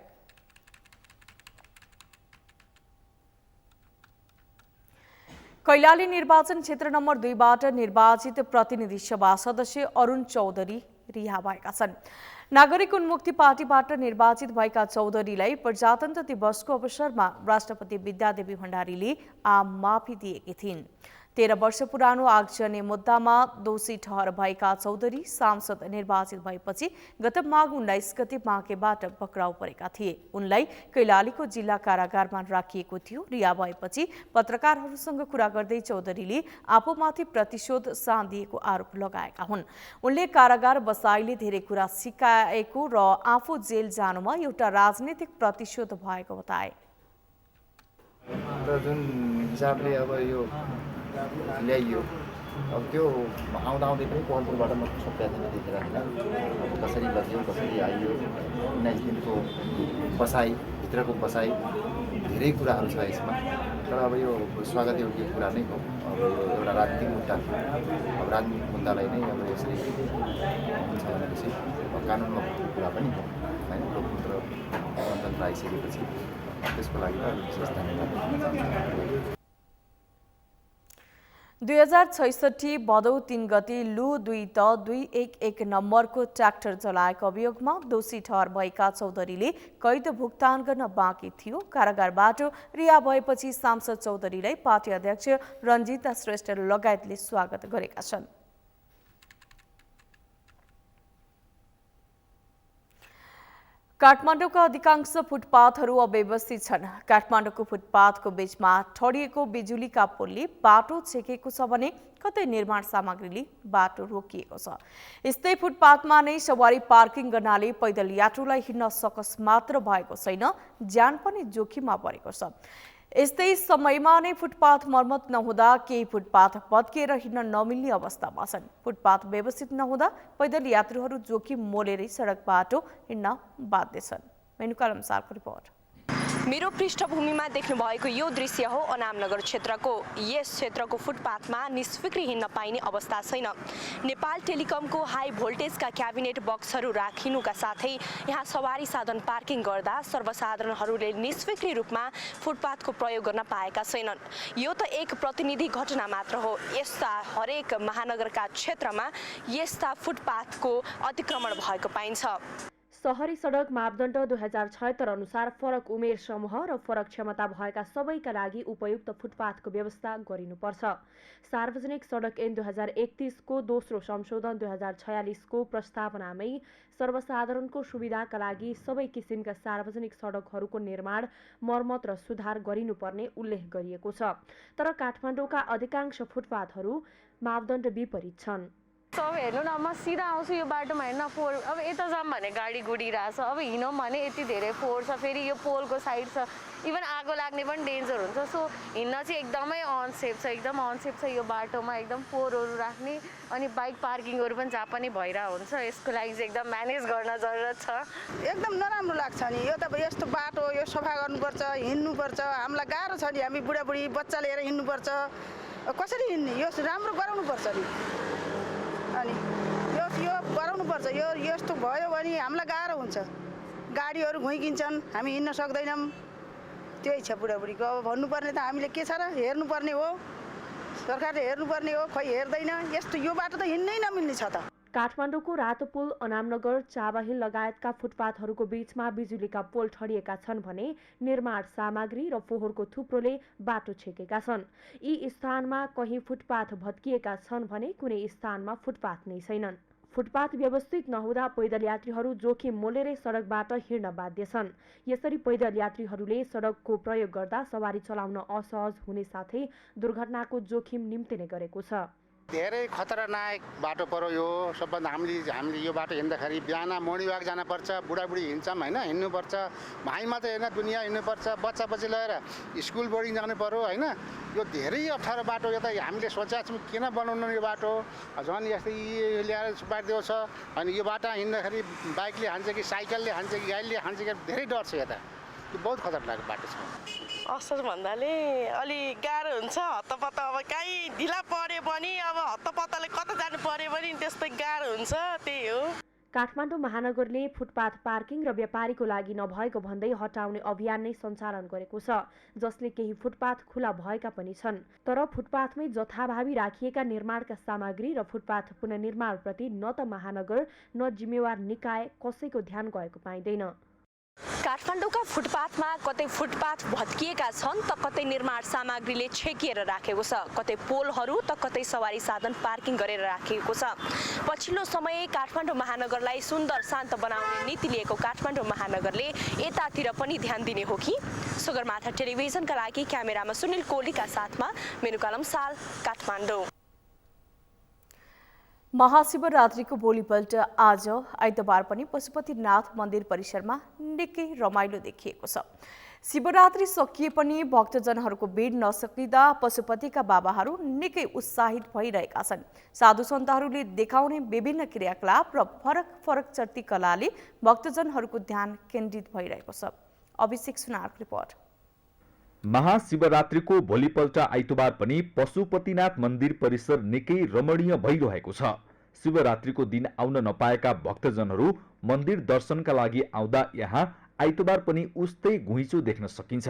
Speaker 2: कैलाली निर्वाचन क्षेत्र नम्बर 2 बाट निर्वाचित प्रतिनिधि सभा सदस्य अरुण चौधरी रिहा भएका छन्। नागरिक उन्मुक्ति पार्टीबाट निर्वाचित भएका चौधरीलाई प्रजातन्त्र दिवसको अवसरमा राष्ट्रपति विद्यादेवी भण्डारीले आम माफी दिएकी थिइन्। 13 वर्ष पुरानो आगजनी मुद्दामा दोषी ठहर भएका चौधरी सांसद निर्वाचित भएपछि गत माघ 19 गते बाँकेबाट पक्राउ परेका थिए। उनलाई कैलालीको जिल्ला कारागारमा राखिएको थियो। रिहा भएपछि पत्रकारहरूसँग कुरा गर्दै चौधरीले आफूमाथि प्रतिशोध साँधिएको आरोप लगाएका हुन्। उनले कारागार बसाइले धेरै कुरा सिकाएको र आफू जेल जानुमा एउटा राजनीतिक प्रतिशोध भएको बताए।
Speaker 16: र जुन हिसाबले अब यो ल्याइयो अब त्यो आउँदा आउँदै पनि पहलपुरबाट म सत्याजना देखेर होइन अब कसरी लग्यो कसरी आइयो 19 दिनको बसाइ भित्रको बसाइ धेरै कुराहरू छ यसमा तर अब यो स्वागत योग्य कुरा नै हो अब यो एउटा राजनीतिक मुद्दा अब राजनीतिक मुद्दालाई नै अब यसरी हुन्छ भनेपछि कानुनमा भएको कुरा पनि हो होइन लोकतन्त्र गणतन्त्र आइसकेपछि त्यसको लागि त विशेष धन्यवाद
Speaker 2: 2066 भदौ 3 गते लु 2 त 211 नम्बरको ट्र्याक्टर चलाएको अभियोगमा दोषी ठहर भएका चौधरीले कैद भुक्तान गर्न बाँकी थियो। कारागारबाट रिहा भएपछि सांसद चौधरीलाई पार्टी अध्यक्ष रञ्जिता श्रेष्ठ लगायतले स्वागत गरेका छन्। काठमाडौँका अधिकांश फुटपाथहरू अव्यवस्थित छन्। काठमाडौँको फुटपाथको बीचमा ठडिएको बिजुलीका पोलले बाटो छेकेको छ भने कतै निर्माण सामग्रीले बाटो रोकिएको छ। यस्तै फुटपाथमा नै सवारी पार्किङ गर्नाले पैदल यात्रुलाई हिँड्न सकस मात्र भएको छैन, ज्यान पनि जोखिममा परेको छ। यस्तै समयमा नै फुटपाथ मर्मत नहुँदा केही फुटपाथ भत्किएर हिँड्न नमिल्ने अवस्थामा छन्। फुटपाथ व्यवस्थित नहुँदा पैदल यात्रुहरू जोखिम मोलेरै सडक बाटो हिँड्न बाध्य छन्। मेनुका अनुसारको रिपोर्ट।
Speaker 17: मेरो पृष्ठभूमिमा देख्नु भएको यो दृश्य हो अनामनगर क्षेत्रको। यस क्षेत्रको फुटपाथमा निस्फिक्री हिँड्न पाइने अवस्था छैन। नेपाल टेलिकमको हाई भोल्टेजका क्याबिनेट बक्सहरू राखिनुका साथै यहाँ सवारी साधन पार्किङ गर्दा सर्वसाधारणहरूले निस्फिक्री रूपमा फुटपाथको प्रयोग गर्न पाएका छैनन्। यो त एक प्रतिनिधि घटना मात्र हो। यस्ता हरेक महानगरका क्षेत्रमा यस्ता फुटपाथको अतिक्रमण भएको पाइन्छ।
Speaker 3: सहरी सडक मापदण्ड 2076 अनुसार फरक उमेर समूह र फरक क्षमता भएका सबैका लागि उपयुक्त फुटपाथको व्यवस्था गरिनुपर्छ। सार्वजनिक सडक ऐन 2031 को दोस्रो संशोधन 2046 को प्रस्तावनामै सर्वसाधारणको सुविधाका लागि सबै किसिमका सार्वजनिक सडकहरूको निर्माण, मर्मत र सुधार गरिनुपर्ने उल्लेख गरिएको छ। तर काठमाडौँका अधिकांश फुटपाथहरू मापदण्ड विपरीत छन्।
Speaker 18: अब हेर्नु न, म सिधा आउँछु यो बाटोमा हेर्न फोहोर, अब यता जाऊँ भने गाडी गुडिरहेछ, अब हिँडौँ भने यति धेरै फोहोर छ, फेरि यो पोलको साइड छ, इभन आगो लाग्ने पनि डेन्जर हुन्छ। सो हिँड्न चाहिँ एकदमै अनसेफ छ, एकदम अनसेफ छ यो बाटोमा, एकदम फोहोरहरू राख्ने अनि बाइक पार्किङहरू पनि जहाँ पनि भइरहेको हुन्छ। यसको लागि चाहिँ एकदम म्यानेज गर्न जरुरत छ।
Speaker 19: एकदम नराम्रो लाग्छ नि यो त। यस्तो बाटो यो सफा गर्नुपर्छ, हिँड्नुपर्छ, हामीलाई गाह्रो छ नि, हामी बुढाबुढी बच्चा लिएर हिँड्नुपर्छ, कसरी हिँड्ने? यो राम्रो गराउनुपर्छ नि, अनि यो गराउनुपर्छ। यो यस्तो भयो भने हामीलाई गाह्रो हुन्छ, गाडीहरू घुइकिन्छन्, हामी हिँड्न सक्दैनौँ। त्यही छ बुढाबुढीको। अब भन्नुपर्ने त हामीले के छ र, हेर्नुपर्ने हो, सरकारले हेर्नुपर्ने हो, खै हेर्दैन। यस्तो यो बाटो त हिँड्नै नमिल्ने छ त।
Speaker 3: काठमाडौँको रातो पुल, अनामनगर, चाबाहिल लगायतका फुटपाथहरूको बीचमा बिजुलीका पोल ठडिएका छन् भने निर्माण सामग्री र फोहोरको थुप्रोले बाटो छेकेका छन्। यी स्थानमा कहीँ फुटपाथ भत्किएका छन् भने कुनै स्थानमा फुटपाथ नै छैनन्। फुटपाथ व्यवस्थित नहुँदा पैदल यात्रीहरू जोखिम मोलेरै सडकबाट हिँड्न बाध्य छन्। यसरी पैदल यात्रीहरूले सडकको प्रयोग गर्दा सवारी चलाउन असहज हुने साथै दुर्घटनाको जोखिम निम्तिने गरेको छ।
Speaker 20: धेरै खतरनाक बाटो पर्यो यो। सबभन्दा हामीले यो बाटो हिँड्दाखेरि बिहान मोर्निङ वाक जानुपर्छ, बुढाबुढी हिँड्छौँ होइन, हिँड्नुपर्छ। भाइ मात्रै होइन, दुनियाँ हिँड्नुपर्छ, बच्चा लिएर स्कुल बोर्डिङ जानु पर्यो होइन। यो धेरै अप्ठ्यारो बाटो। यो त हामीले सोचेको छौँ किन बनाउनु यो बाटो, झन् यस्तै ल्याएर बाटिदिएको छ। अनि यो बाटो हिँड्दाखेरि बाइकले हान्छ कि साइकलले हान्छ कि गाडीले हान्छ कि धेरै डर छ यता। यो बहुत खतरनाक बाटो छ।
Speaker 21: असर भन्दाले अलि गाह्रो हुन्छ। हत्तपत्त अब कहीँ ढिला पऱ्यो भने अब हत्तपत्तले कता जानु पऱ्यो भने त्यस्तै गाह्रो हुन्छ, त्यही हो।
Speaker 3: काठमाडौँ महानगरले फुटपाथ पार्किङ र व्यापारीको लागि नभएको भन्दै हटाउने अभियान नै सञ्चालन गरेको छ, जसले केही फुटपाथ खुला भएका पनि छन्। तर फुटपाथमै जथाभावी राखिएका निर्माणका सामग्री र फुटपाथ पुनर्निर्माणप्रति न त महानगर न जिम्मेवार निकाय कसैको ध्यान गएको पाइँदैन।
Speaker 17: काठमाडौँका फुटपाथमा कतै फुटपाथ भत्किएका छन् त कतै निर्माण सामग्रीले छेकिएर राखेको छ, कतै पोलहरू त कतै सवारी साधन पार्किङ गरेर राखिएको छ। पछिल्लो समय काठमाडौँ महानगरलाई सुन्दर शान्त बनाउने नीति लिएको काठमाडौँ महानगरले यतातिर पनि ध्यान दिने हो कि? सगरमाथा टेलिभिजनका लागि क्यामेरामा सुनिल कोलीका साथमा मेनुका लम्साल, काठमाडौँ।
Speaker 2: महाशिवरात्रिको भोलिपल्ट आज आइतबार पनि पशुपतिनाथ मन्दिर परिसरमा निकै रमाइलो देखिएको छ। शिवरात्रि सकिए पनि भक्तजनहरूको भिड नसकिँदा पशुपतिका बाबाहरू निकै उत्साहित भइरहेका छन्। साधु सन्तहरूले देखाउने विभिन्न क्रियाकलाप र फरक फरक चर्ती कलाले भक्तजनहरूको ध्यान केन्द्रित भइरहेको छ। अभिषेक सुनारको रिपोर्ट।
Speaker 4: महाशिवरात्रिको भोलिपल्ट आइतबार पनि पशुपतिनाथ मन्दिर परिसर निकै रमणीय भइरहेको छ। शिवरात्रिको दिन आउन नपाएका भक्तजनहरू मन्दिर दर्शनका लागि आउँदा यहाँ आइतबार पनि उस्तै घुइँचो देख्न सकिन्छ।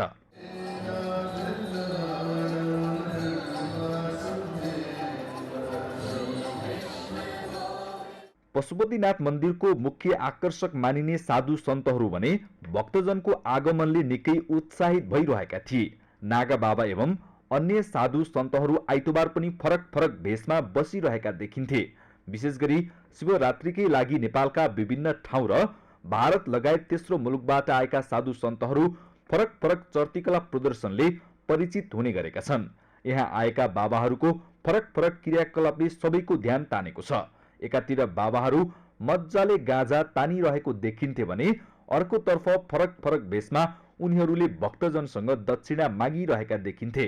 Speaker 4: पशुपतिनाथ मन्दिरको मुख्य आकर्षक मानिने साधु सन्तहरू भने भक्तजनको आगमनले निकै उत्साहित भइरहेका थिए। नागा बाबा एवं अन्य साधु सन्तहरू आइतबार पनि फरक फरक भेषमा बसिरहेका देखिन्थे। विशेष गरी शिवरात्रिकै लागि नेपालका विभिन्न ठाउँ र भारत लगायत तेस्रो मुलुकबाट आएका साधु सन्तहरू फरक फरक चर्तीकला प्रदर्शनले परिचित हुने गरेका छन्। यहाँ आएका बाबाहरूको फरक फरक क्रियाकलापले सबैको ध्यान तानेको छ। एकातिर बाबाहरू मजाले गाजा तानिरहेको देखिन्थे भने अर्कोतर्फ फरक फरक भेषमा उनीहरूले भक्तजनसँग दक्षिणा मागिरहेका देखिन्थे।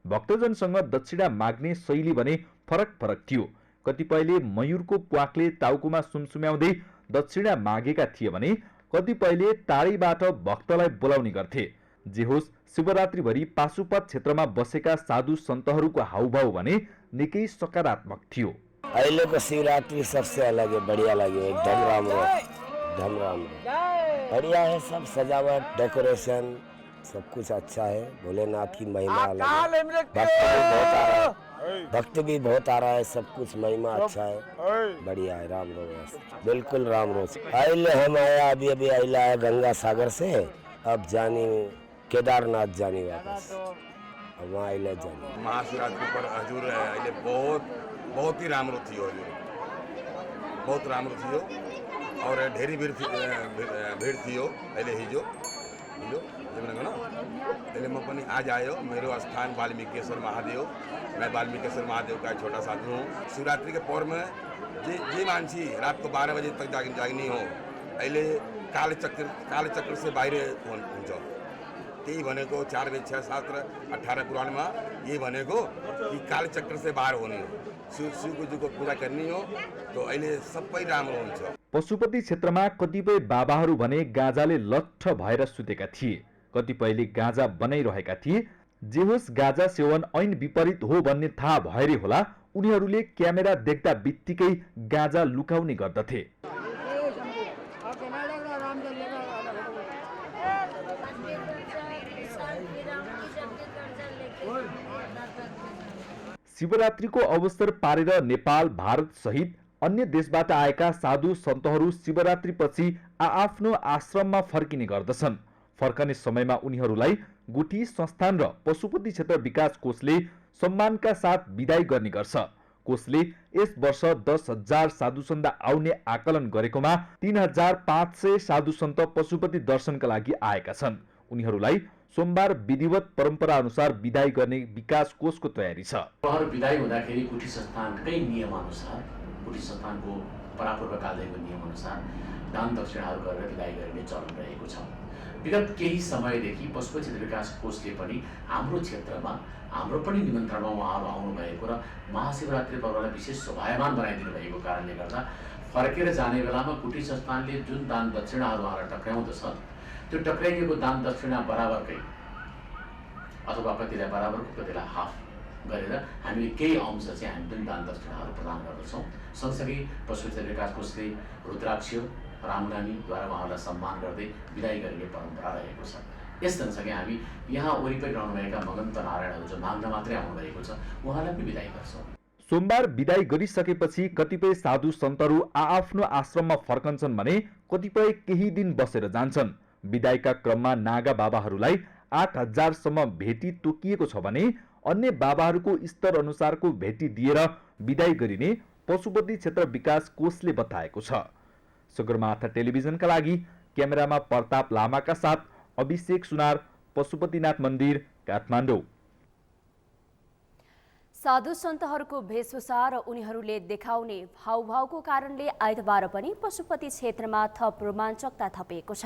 Speaker 4: भक्तजनसँग दक्षिणा माग्ने शैली भने फरक फरक थियो। कतिपयले मयूरको प्वाकले टाउकोमा सुमसुम्याउँदै दक्षिणा मागेका थिए भने कतिपयले टाढैबाट भक्तलाई बोलाउने गर्थे। जे होस्, शिवरात्रिभरि पाशुपत क्षेत्रमा बसेका साधु सन्तहरूको हाउभाउ भने निकै सकारात्मक थियो।
Speaker 22: अहिलेको शिवरात्रि सबसे अलग है, बढ़िया लगे, एकदम राम्रो, एकदम राम्रो, बढ़िया है। सब सजावट, डेकोरेशन, सब कुछ अच्छा है। भोलेनाथ की महिमा अलग है, भक्त भी बहुत आ रहा है, सब कुछ महिमा अच्छा है, बढ़िया है, राम रोज, बिल्कुल राम रोज। अहिले हम आया अभी आया गंगा सागर से, अब जानी केदारनाथ जानी वापस, अब वहाँ अहिले जानी।
Speaker 23: महाशिवरात्रि पर हजुर अहिले बहुत ही राम्रो थियो, हजुर बहुत राम्रो थियो और ढेरी भीड़ थियो अहिले हिजो पहले मैं अपनी आज आयो। मेरो स्थान वाल्मीकिश्वर महादेव, मैं वाल्मीकिश्वर महादेव का छोटा साधु हूँ। शिवरात्रि के पर्व में जे मान्छे रात को 12 बजे तक जागनी हो, अहिले कालचक्र से बाहिर हुन्छ। त्यही भनेको 4 वेद 6 शास्त्र 18 पुराणमा यही भनेको कि कालचक्र से बाहर होने हो, शिवजी को पूजा करनी हो, तो अहिले सबै राम्रो हुन्छ।
Speaker 4: पशुपति क्षेत्रमा कतिपय बाबाहरू भने गाजाले लट्ठ भएर सुतेका थिए, कतिपयले गाजा बनाइरहेका थिए। जे होस्, गाजा सेवन ऐन विपरीत हो भन्ने थाहा भएरै होला उनीहरूले क्यामेरा देख्दा बित्तिकै गाजा लुकाउने गर्दथे। शिवरात्रिको अवसर पारेर नेपाल, भारत सहित अन्य देशबाट आएका साधु सन्तहरू शिवरात्रिपछि आआफ्नो आश्रममा फर्किने गर्दछन्। फर्कने समयमा उनीहरूलाई गुठी संस्थान र पशुपति क्षेत्र विकास कोषले सम्मानका साथ विदाई गर्ने गर्छ। कोषले यस वर्ष 10,000 साधुसन्त आउने आकलन गरेकोमा 3,500 साधुसन्त पशुपति दर्शनका लागि आएका छन्। उनीहरूलाई सोमबार विधिवत परम्परा अनुसार विदाई गर्ने विकास कोषको तयारी छ।
Speaker 24: विदाई हुँदाखेरि गुठी संस्थानकै नियम अनुसार, गुठी संस्थानको परापूर्वकालदेखिको नियम अनुसार दान दक्षिणाहरू गरेर विदाई गरिने चलन रहेको छ। विगत केही समयदेखि पशुपति क्षेत्र विकास कोषले पनि हाम्रो क्षेत्रमा हाम्रो पनि निमन्त्रणमा उहाँहरू आउनुभएको र महाशिवरात्रि पर्वलाई विशेष शोभायमान बनाइदिनु भएको कारणले गर्दा फर्केर जाने बेलामा गुठी संस्थानले जुन दान दक्षिणाहरू उहाँलाई टक्राउँदछ त्यो टक्राइएको दान दक्षिणा बराबरकै अथवा कतिलाई बराबरको कतिलाई हाफ गरेर हामीले केही अंश चाहिँ हामी पनि दान दक्षिणाहरू प्रदान गर्दछौँ। सँगसँगै पशुपति विकास कोषले रुद्राक्ष रामनामीद्वारा उहाँहरूलाई सम्मान गर्दै विदाई गरिने परम्परा रहेको छ। यस सँगसँगै हामी यहाँ वरिपरि रहनुभएका मगन्त नारायणहरू जो माग्न मात्रै आउनुभएको छ उहाँलाई पनि विदाई गर्छौँ।
Speaker 4: सोमबार विदाई गरिसकेपछि कतिपय साधु सन्तहरू आआफ्नो आश्रममा फर्कन्छन् भने कतिपय केही दिन बसेर जान्छन्। विदाईका क्रममा नागा बाबाहरूलाई 8,000 सम्म भेटी तोकिएको छ भने अन्य बाबाहरूको स्तर अनुसारको भेटी दिएर विदाई गरिने पशुपति क्षेत्र विकास कोषले बताएको छ। सगरमाथा टेलिभिजनका लागि क्यामेरामा प्रताप लामाका साथ अभिषेक सुनार, पशुपतिनाथ मन्दिर, काठमाडौँ।
Speaker 1: साधु सन्तहरूको वेशभूषा र उनीहरूले देखाउने हाउभावको कारणले आइतबार पनि पशुपति क्षेत्रमा थप रोमाञ्चकता थपिएको छ।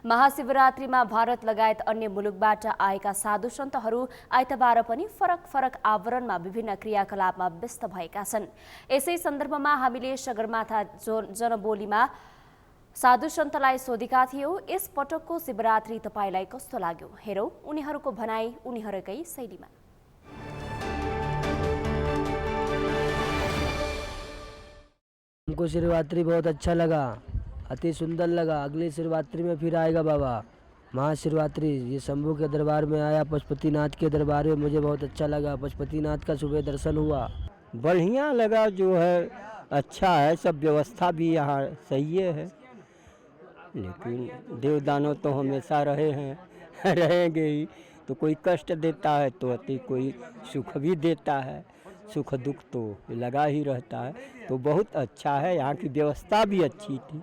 Speaker 1: महाशिवरात्रिमा भारत लगायत अन्य मुलुकबाट आएका साधु सन्तहरू आइतबार पनि फरक फरक आवरणमा विभिन्न क्रियाकलापमा व्यस्त भएका छन्। यसै सन्दर्भमा हामीले सगरमाथा जनबोलीमा साधु सन्तलाई सोधेका थियौं, यस पटकको शिवरात्रि तपाईलाई कस्तो लाग्यो? हेरौं उनीहरूको भनाई उनीहरूकै शैलीमा।
Speaker 5: हमको शिवरात्रि बहुत अच्छा लगा, अति सुंदर लगा। अगली शिवरात्रि में फिर आएगा बाबा। महाशिवरात्रि ये शंभू के दरबार में आया, पशुपतिनाथ के दरबार में मुझे बहुत अच्छा लगा। पशुपतिनाथ का सुबह दर्शन हुआ,
Speaker 6: बढ़िया लगा। जो है अच्छा है, सब व्यवस्था भी यहाँ सही है। लेकिन देव दानव तो हमेशा रहे हैं, रहेंगे ही। तो कोई कष्ट देता है तो अति कोई सुख भी देता है। सुख दुख तो लगा ही रहता है। तो बहुत अच्छा है, यहाँ की व्यवस्था भी अच्छी थी।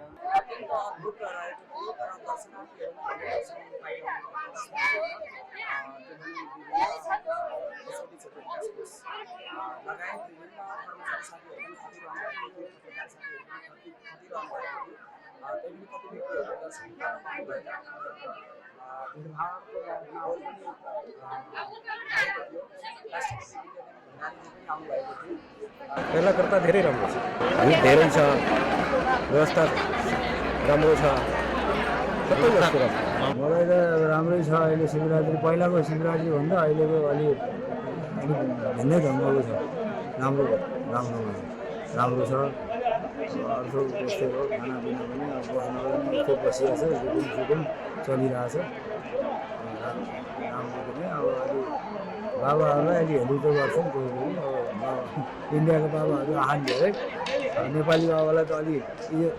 Speaker 7: पहिला करता धेरै राम्रो छ, धेरै छ, व्यवस्था राम्रो छ, सबै वस्तु राम्रो।
Speaker 25: मलाई त राम्रै छ। अहिले शिवरात्रि पहिलाको शिवरात्रि भन्दा अहिलेको अलिक भिन्नै ढङ्गको छ। राम्रो राम्रो छ। अर्को त्यस्तै हो, खानापिना पनि अब बस्न पनि यस्तो बसिरहेको छ, सुकुम चलिरहेछ। राम्रो पनि अब अलि बाबाहरूलाई अलि हेल्प त गर्छन् कोही कोही। अब इन्डियाको बाबाहरू आहान धेरै, नेपाली बाबालाई त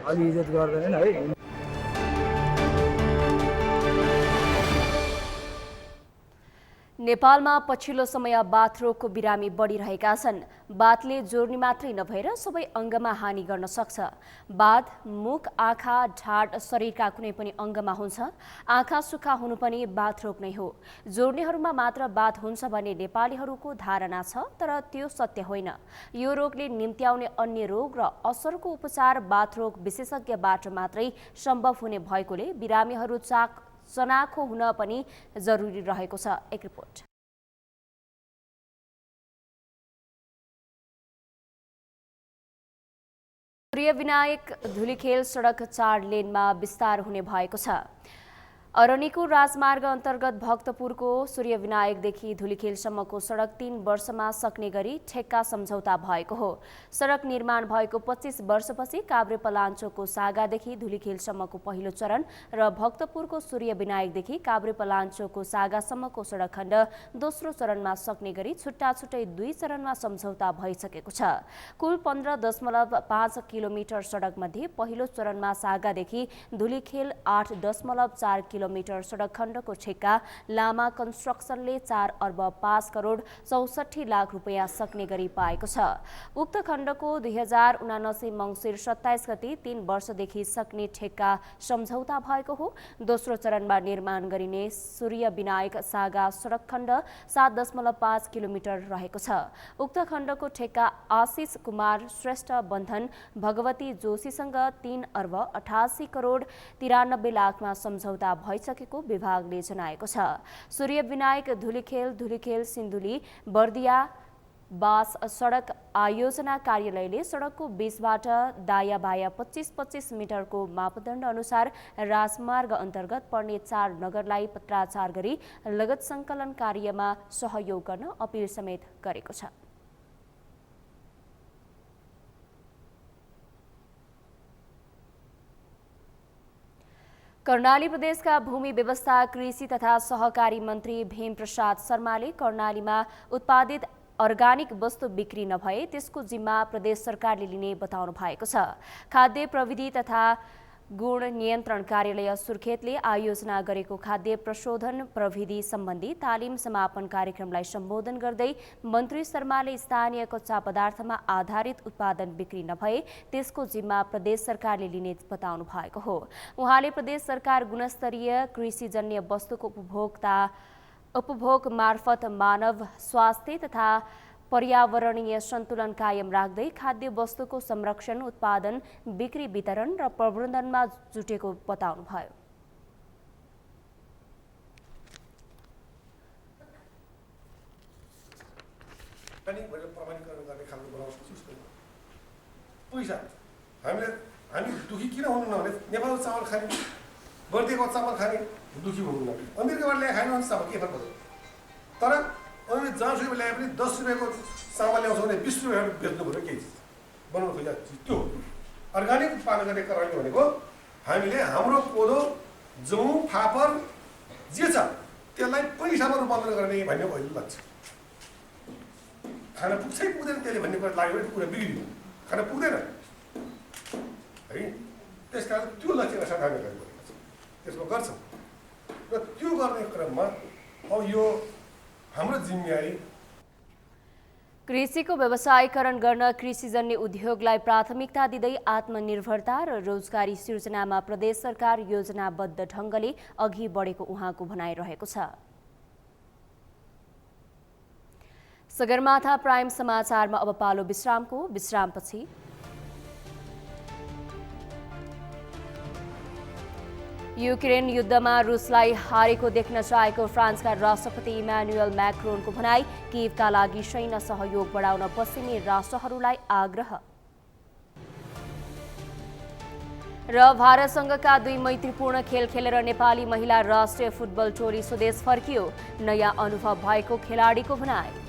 Speaker 25: अलि इज्जत गर्दैनन् है।
Speaker 1: नेपालमा पछिल्लो समय बाथरोगको बिरामी बढिरहेका छन्। बाथले जोर्नी मात्रै नभएर सबै अङ्गमा हानि गर्न सक्छ। बाथ मुख, आँखा, ढाड, शरीरका कुनै पनि अङ्गमा हुन्छ। आँखा सुक्खा हुनु पनि बाथरोग नै हो। जोर्नीहरूमा मात्र बाथ हुन्छ भन्ने नेपालीहरूको धारणा छ, तर त्यो सत्य होइन। यो रोगले निम्त्याउने अन्य रोग र असरको उपचार बाथरोग विशेषज्ञबाट मात्रै सम्भव हुने भएकोले बिरामीहरू चनाखो हुन पनि जरुरी रहेको छ। एक रिपोर्ट। सूर्य विनायक धुलीखेल सडक 4 लेनमा विस्तार हुने भएको छ। अरनिको राजमार्ग अन्तर्गत भक्तपुरको सूर्य विनायकदेखि धुलीखेलसम्मको सडक 3 वर्षमा सक्ने गरी ठेक्का सम्झौता भएको हो। सडक निर्माण भएको 25 वर्षपछि काभ्रेपलाञ्चोकको सागादेखि धुलीखेलसम्मको पहिलो चरण र भक्तपुरको सूर्य विनायकदेखि काभ्रेपलाञ्चोकको सागासम्मको सडक खण्ड दोस्रो चरणमा सक्ने गरी छुट्टा छुट्टै 2 चरणमा सम्झौता भइसकेको छ। कुल 15.5 किलोमिटर सडकमध्ये पहिलो चरणमा सागादेखि धुलीखेल 8.4 किलोमिटर सडक खण्डको ठेक्का लामा कन्स्ट्रक्सनले 4 अर्ब 5 करोड 64 लाख रुपियाँ सक्ने गरी पाएको छ। उक्त खण्डको 2079 मङ्सिर 27 गति 3 वर्षदेखि सक्ने ठेक्का सम्झौता भएको हो। दोस्रो चरणमा निर्माण गरिने सूर्य विनायक सागा सडक खण्ड 7.5 किलोमिटर रहेको छ। उक्त खण्डको ठेक्का आशिष कुमार श्रेष्ठ बन्धन भगवती जोशीसँग 3 अर्ब 88 करोड 93 लाखमा सम्झौता भइसकेको विभागले जनाएको छ। सूर्य विनायक धुलीखेल सिन्धुली बर्दिया बास सडक आयोजना कार्यालयले सडकको बीचबाट दायाँ बायाँ 25-25 मिटरको मापदण्ड अनुसार राजमार्ग अन्तर्गत पर्ने 4 नगरलाई पत्राचार गरी लगत सङ्कलन कार्यमा सहयोग गर्न अपिल समेत गरेको छ। कर्णाली प्रदेशका भूमि व्यवस्था कृषि तथा सहकारी मन्त्री भीमप्रसाद शर्माले कर्णालीमा उत्पादित अर्गानिक वस्तु बिक्री नभए त्यसको जिम्मा प्रदेश सरकारले लिने बताउनु भएको छ। खाद्य प्रविधि तथा गुण नियन्त्रण कार्यालय सुर्खेतले आयोजना गरेको खाद्य प्रशोधन प्रविधि सम्बन्धी तालिम समापन कार्यक्रमलाई सम्बोधन गर्दै मन्त्री शर्माले स्थानीय कच्चा पदार्थमा आधारित उत्पादन बिक्री नभए त्यसको जिम्मा प्रदेश सरकारले लिने बताउनु भएको हो। उहाँले प्रदेश सरकार गुणस्तरीय कृषिजन्य वस्तुको उपभोग मार्फत मानव स्वास्थ्य तथा पर्यावरणीय सन्तुलन कायम राख्दै खाद्य वस्तुको संरक्षण, उत्पादन, बिक्री, वितरण र प्रबन्धनमा जुटेको बताउनुभयो।
Speaker 8: प्रमाणीकरण गर्ने खालको बनाउनु सक्छौँ। पैसा हामी दुखी किन हुनु नभने नेपालको चामल खाने, बर्दिएको चामल खाने दुखी हुनु न। अमेरिकाबाट ल्याए खाएन भने चामल के फरक पर्छ? तर अमेरिका जहाँसुकै ल्याए पनि 10 रुपियाँको चामल ल्याउँछ भने 20 रुपियाँ बेच्नु पऱ्यो केही चिज बनाउनु खोजेको चिज त्यो हो। अर्ग्यानिक उत्पादन गर्ने कराउने भनेको हामीले हाम्रो कोदो, जौँ, फापर जे छ त्यसलाई पैसामा रूपान्तरण गर्ने भन्ने पहिलो लक्ष्य। खाना पुग्छै पुग्दैन त्यसले भन्ने कुरा लाग्यो भने कुरा बिग्रियो, खाना पुग्दैन है। त्यस कारण त्यो लक्ष्यलाई साकार गर्नुपर्छ, त्यसमा गर्छौँ र त्यो गर्ने क्रममा अब यो हाम्रो जिम्मेवारी।
Speaker 1: कृषिको व्यवसायीकरण गर्न कृषिजन्य उद्योगलाई प्राथमिकता दिँदै आत्मनिर्भरता र रोजगारी सृजनामा प्रदेश सरकार योजनाबद्ध ढङ्गले अघि बढेको उहाँको भनाइरहेको छ। सगरमाथा प्राइम समाचारमा अब पालो विश्रामको। विश्रामपछि युक्रेन युद्धमा रुसलाई हारेको देख्न चाहेको फ्रान्सका राष्ट्रपति इमानुएल म्याक्रोनको भनाई, कियवका लागि सैन्य सहयोग बढाउन पश्चिमी राष्ट्रहरूलाई आग्रह। र भारतसँगका 2 मैत्रीपूर्ण खेल खेलेर नेपाली महिला राष्ट्रिय फुटबल टोली स्वदेश फर्कियो, नयाँ अनुभव भएको खेलाडीको भनाई।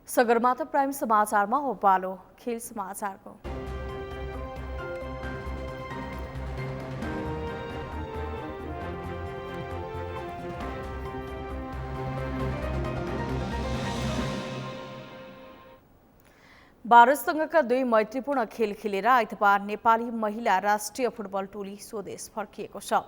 Speaker 2: सगरमाथा प्राइम समाचारमा हो पालो खेल समाचारको। भारतसँगका 2 मैत्रीपूर्ण खेल खेलेर आइतबार नेपाली महिला राष्ट्रिय फुटबल टोली स्वदेश फर्किएको छ।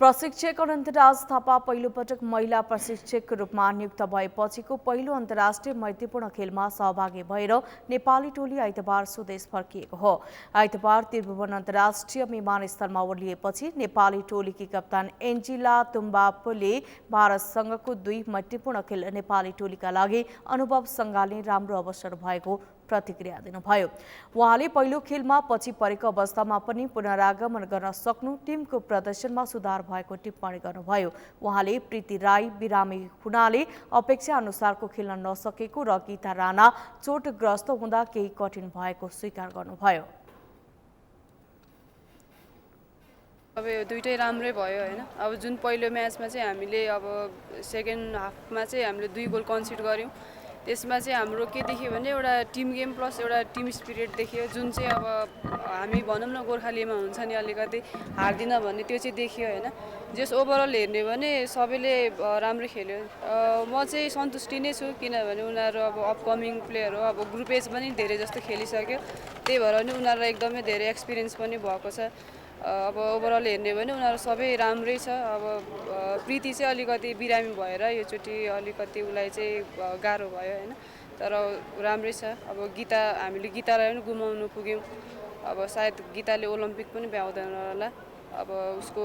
Speaker 2: प्रशिक्षक अनन्तराज थापा पहिलो पटक महिला प्रशिक्षकको रूपमा नियुक्त भएपछिको पहिलो अन्तर्राष्ट्रिय मैत्रीपूर्ण खेलमा सहभागी भएर नेपाली टोली आइतबार स्वदेश फर्किएको हो। आइतबार त्रिभुवन अन्तर्राष्ट्रिय विमानस्थलमा ओर्लिएपछि नेपाली टोलीकी कप्तान एन्जिला तुम्बापोले भारतसँगको 2 मैत्रीपूर्ण खेल नेपाली टोलीका लागि अनुभव सँगाल्ने राम्रो अवसर भएको प्रतिक्रिया दिनुभयो। उहाँले पहिलो खेलमा पछि परेको अवस्थामा पनि पुनरागमन गर्न सक्नु टिमको प्रदर्शनमा सुधार भएको टिप्पणी गर्नुभयो। उहाँले प्रीति राई बिरामी हुनाले अपेक्षा अनुसारको खेल्न नसकेको र गीता राणा चोटग्रस्त हुँदा केही कठिन भएको स्वीकार गर्नुभयो।
Speaker 9: अब यो दुईटै राम्रै भयो हैन। अब जुन पहिलो म्याचमा चाहिँ हामीले अब सेकेन्ड हाफमा चाहिँ हामीले 2 गोल कन्सिड गर्यौं। त्यसमा चाहिँ हाम्रो के देखियो भने एउटा टिम गेम प्लस एउटा टिम स्पिरिट देखियो, जुन चाहिँ अब हामी भनौँ न गोर्खालीमा हुन्छ नि अलिकति हार्दिन भन्ने त्यो चाहिँ देखियो हैन। जस ओभरअल हेर्ने भने सबैले राम्रो खेल्यो। म चाहिँ सन्तुष्टि नै छु, किनभने उनीहरू अब अपकमिङ प्लेयर हो। अब ग्रुप एज पनि धेरै जस्तो खेलिसक्यो, त्यही भएर नि उनीहरूलाई एकदमै धेरै एक्सपिरियन्स पनि भएको छ। अब ओभरअल हेर्ने भने उनीहरू सबै राम्रै छ। अब प्रीति चाहिँ अलिकति बिरामी भएर योचोटि अलिकति उसलाई चाहिँ गाह्रो भयो हैन, तर राम्रै छ। अब हामीले गीतालाई पनि गुमाउनु पुग्यौँ। अब सायद गीताले ओलम्पिक पनि भ्याउँदैन होला। अब उसको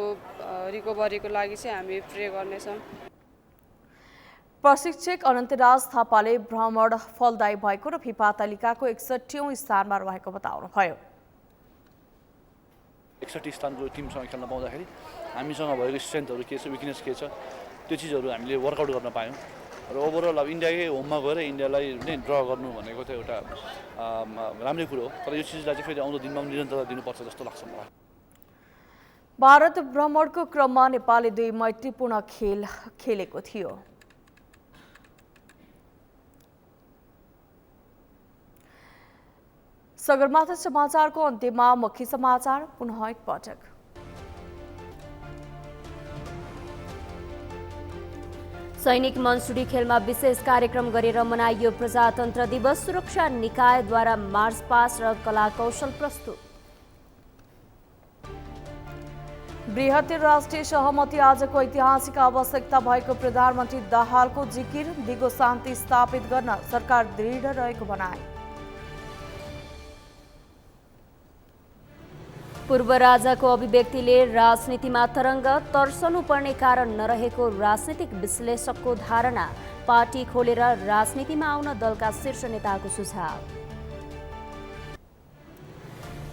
Speaker 9: रिकभरीको लागि चाहिँ हामी प्रे गर्नेछौँ।
Speaker 2: प्रशिक्षक अनन्तराज थापाले भ्रमण फलदायी भएको र फिफा तालिकाको 61औं स्थानमा रहेको बताउनुभयो।
Speaker 10: 61 स्थानको टिमसँग खेल्न पाउँदाखेरि हामीसँग भएको स्ट्रेन्थहरू के छ, विकनेस के छ, त्यो चिजहरू हामीले वर्कआउट गर्न पायौँ। र ओभरअल अब इन्डियाकै होममा गएर इन्डियालाई नै ड्र गर्नु भनेको चाहिँ एउटा राम्रै कुरो हो। तर यो चिजलाई चाहिँ फेरि आउँदो दिनमा निरन्तरता दिनुपर्छ जस्तो लाग्छ मलाई।
Speaker 2: भारत भ्रमणको क्रममा नेपालले 2 मैत्रीपूर्ण खेल खेलेको थियो। सगरमाथा समाचारको अन्त्यमा मुख्य समाचार पुनः एकपटक।
Speaker 1: सैनिक मनसुरी खेलमा विशेष कार्यक्रम गरेर मनाइयो प्रजातन्त्र दिवस। सुरक्षा निकायद्वारा मार्च पास्ट र कला कौशल प्रस्तुत।
Speaker 2: बृहत्तर राष्ट्रिय सहमति आजको ऐतिहासिक आवश्यकता भएको प्रधानमन्त्री दाहालको जिकिर। दिगो शान्ति स्थापित गर्न सरकार दृढ रहेको भनाए।
Speaker 1: पूर्व राजाको अभिव्यक्तिले राजनीतिमा तरङ्ग तर्सनुपर्ने कारण नरहेको राजनीतिक विश्लेषकको धारणा। पार्टी खोलेर राजनीतिमा आउन दलका शीर्ष नेताको सुझाव।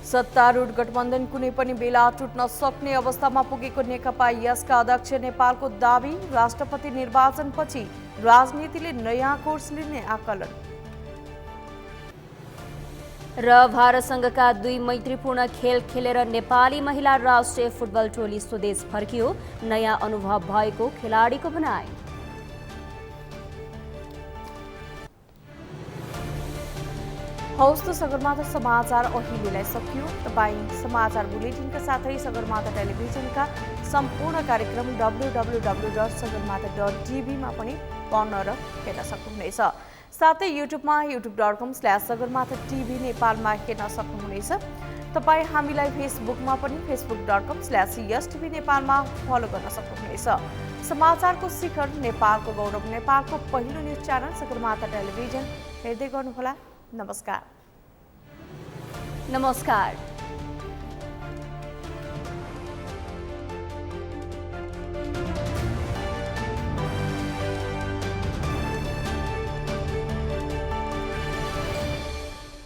Speaker 2: सत्तारूढ गठबन्धन कुनै पनि बेला टुट्न सक्ने अवस्थामा पुगेको नेकपा यसका अध्यक्ष नेपालको दाबी। राष्ट्रपति निर्वाचनपछि राजनीतिले नयाँ कोर्स लिने आकलन।
Speaker 1: र भारतसँगका 2 मैत्रीपूर्ण खेल खेलेर नेपाली महिला राष्ट्रिय फुटबल टोली स्वदेश फर्कियो। नयाँ अनुभव भएको खेलाडीको भनाई।
Speaker 2: हौस् त सगरमाथा समाचार अहिलेलाई सकियो। तपाईँ समाचार बुलेटिनका साथै सगरमाथा टेलिभिजनका सम्पूर्ण कार्यक्रम www.sagarmatha.tv मा पनि पढ्न र हेर्न सक्नुहुनेछ। साथै युट्युबमा youtube.com/sagarmatha TV नेपालमा हेर्न सक्नुहुनेछ। तपाईँ हामीलाई फेसबुकमा पनि facebook.com/YesTV नेपालमा फलो गर्न सक्नुहुनेछ। समाचारको शिखर नेपालको गौरव नेपालको पहिलो न्युज च्यानल सगरमाथा टेलिभिजन हेर्दै गर्नुहोला। नमस्कार।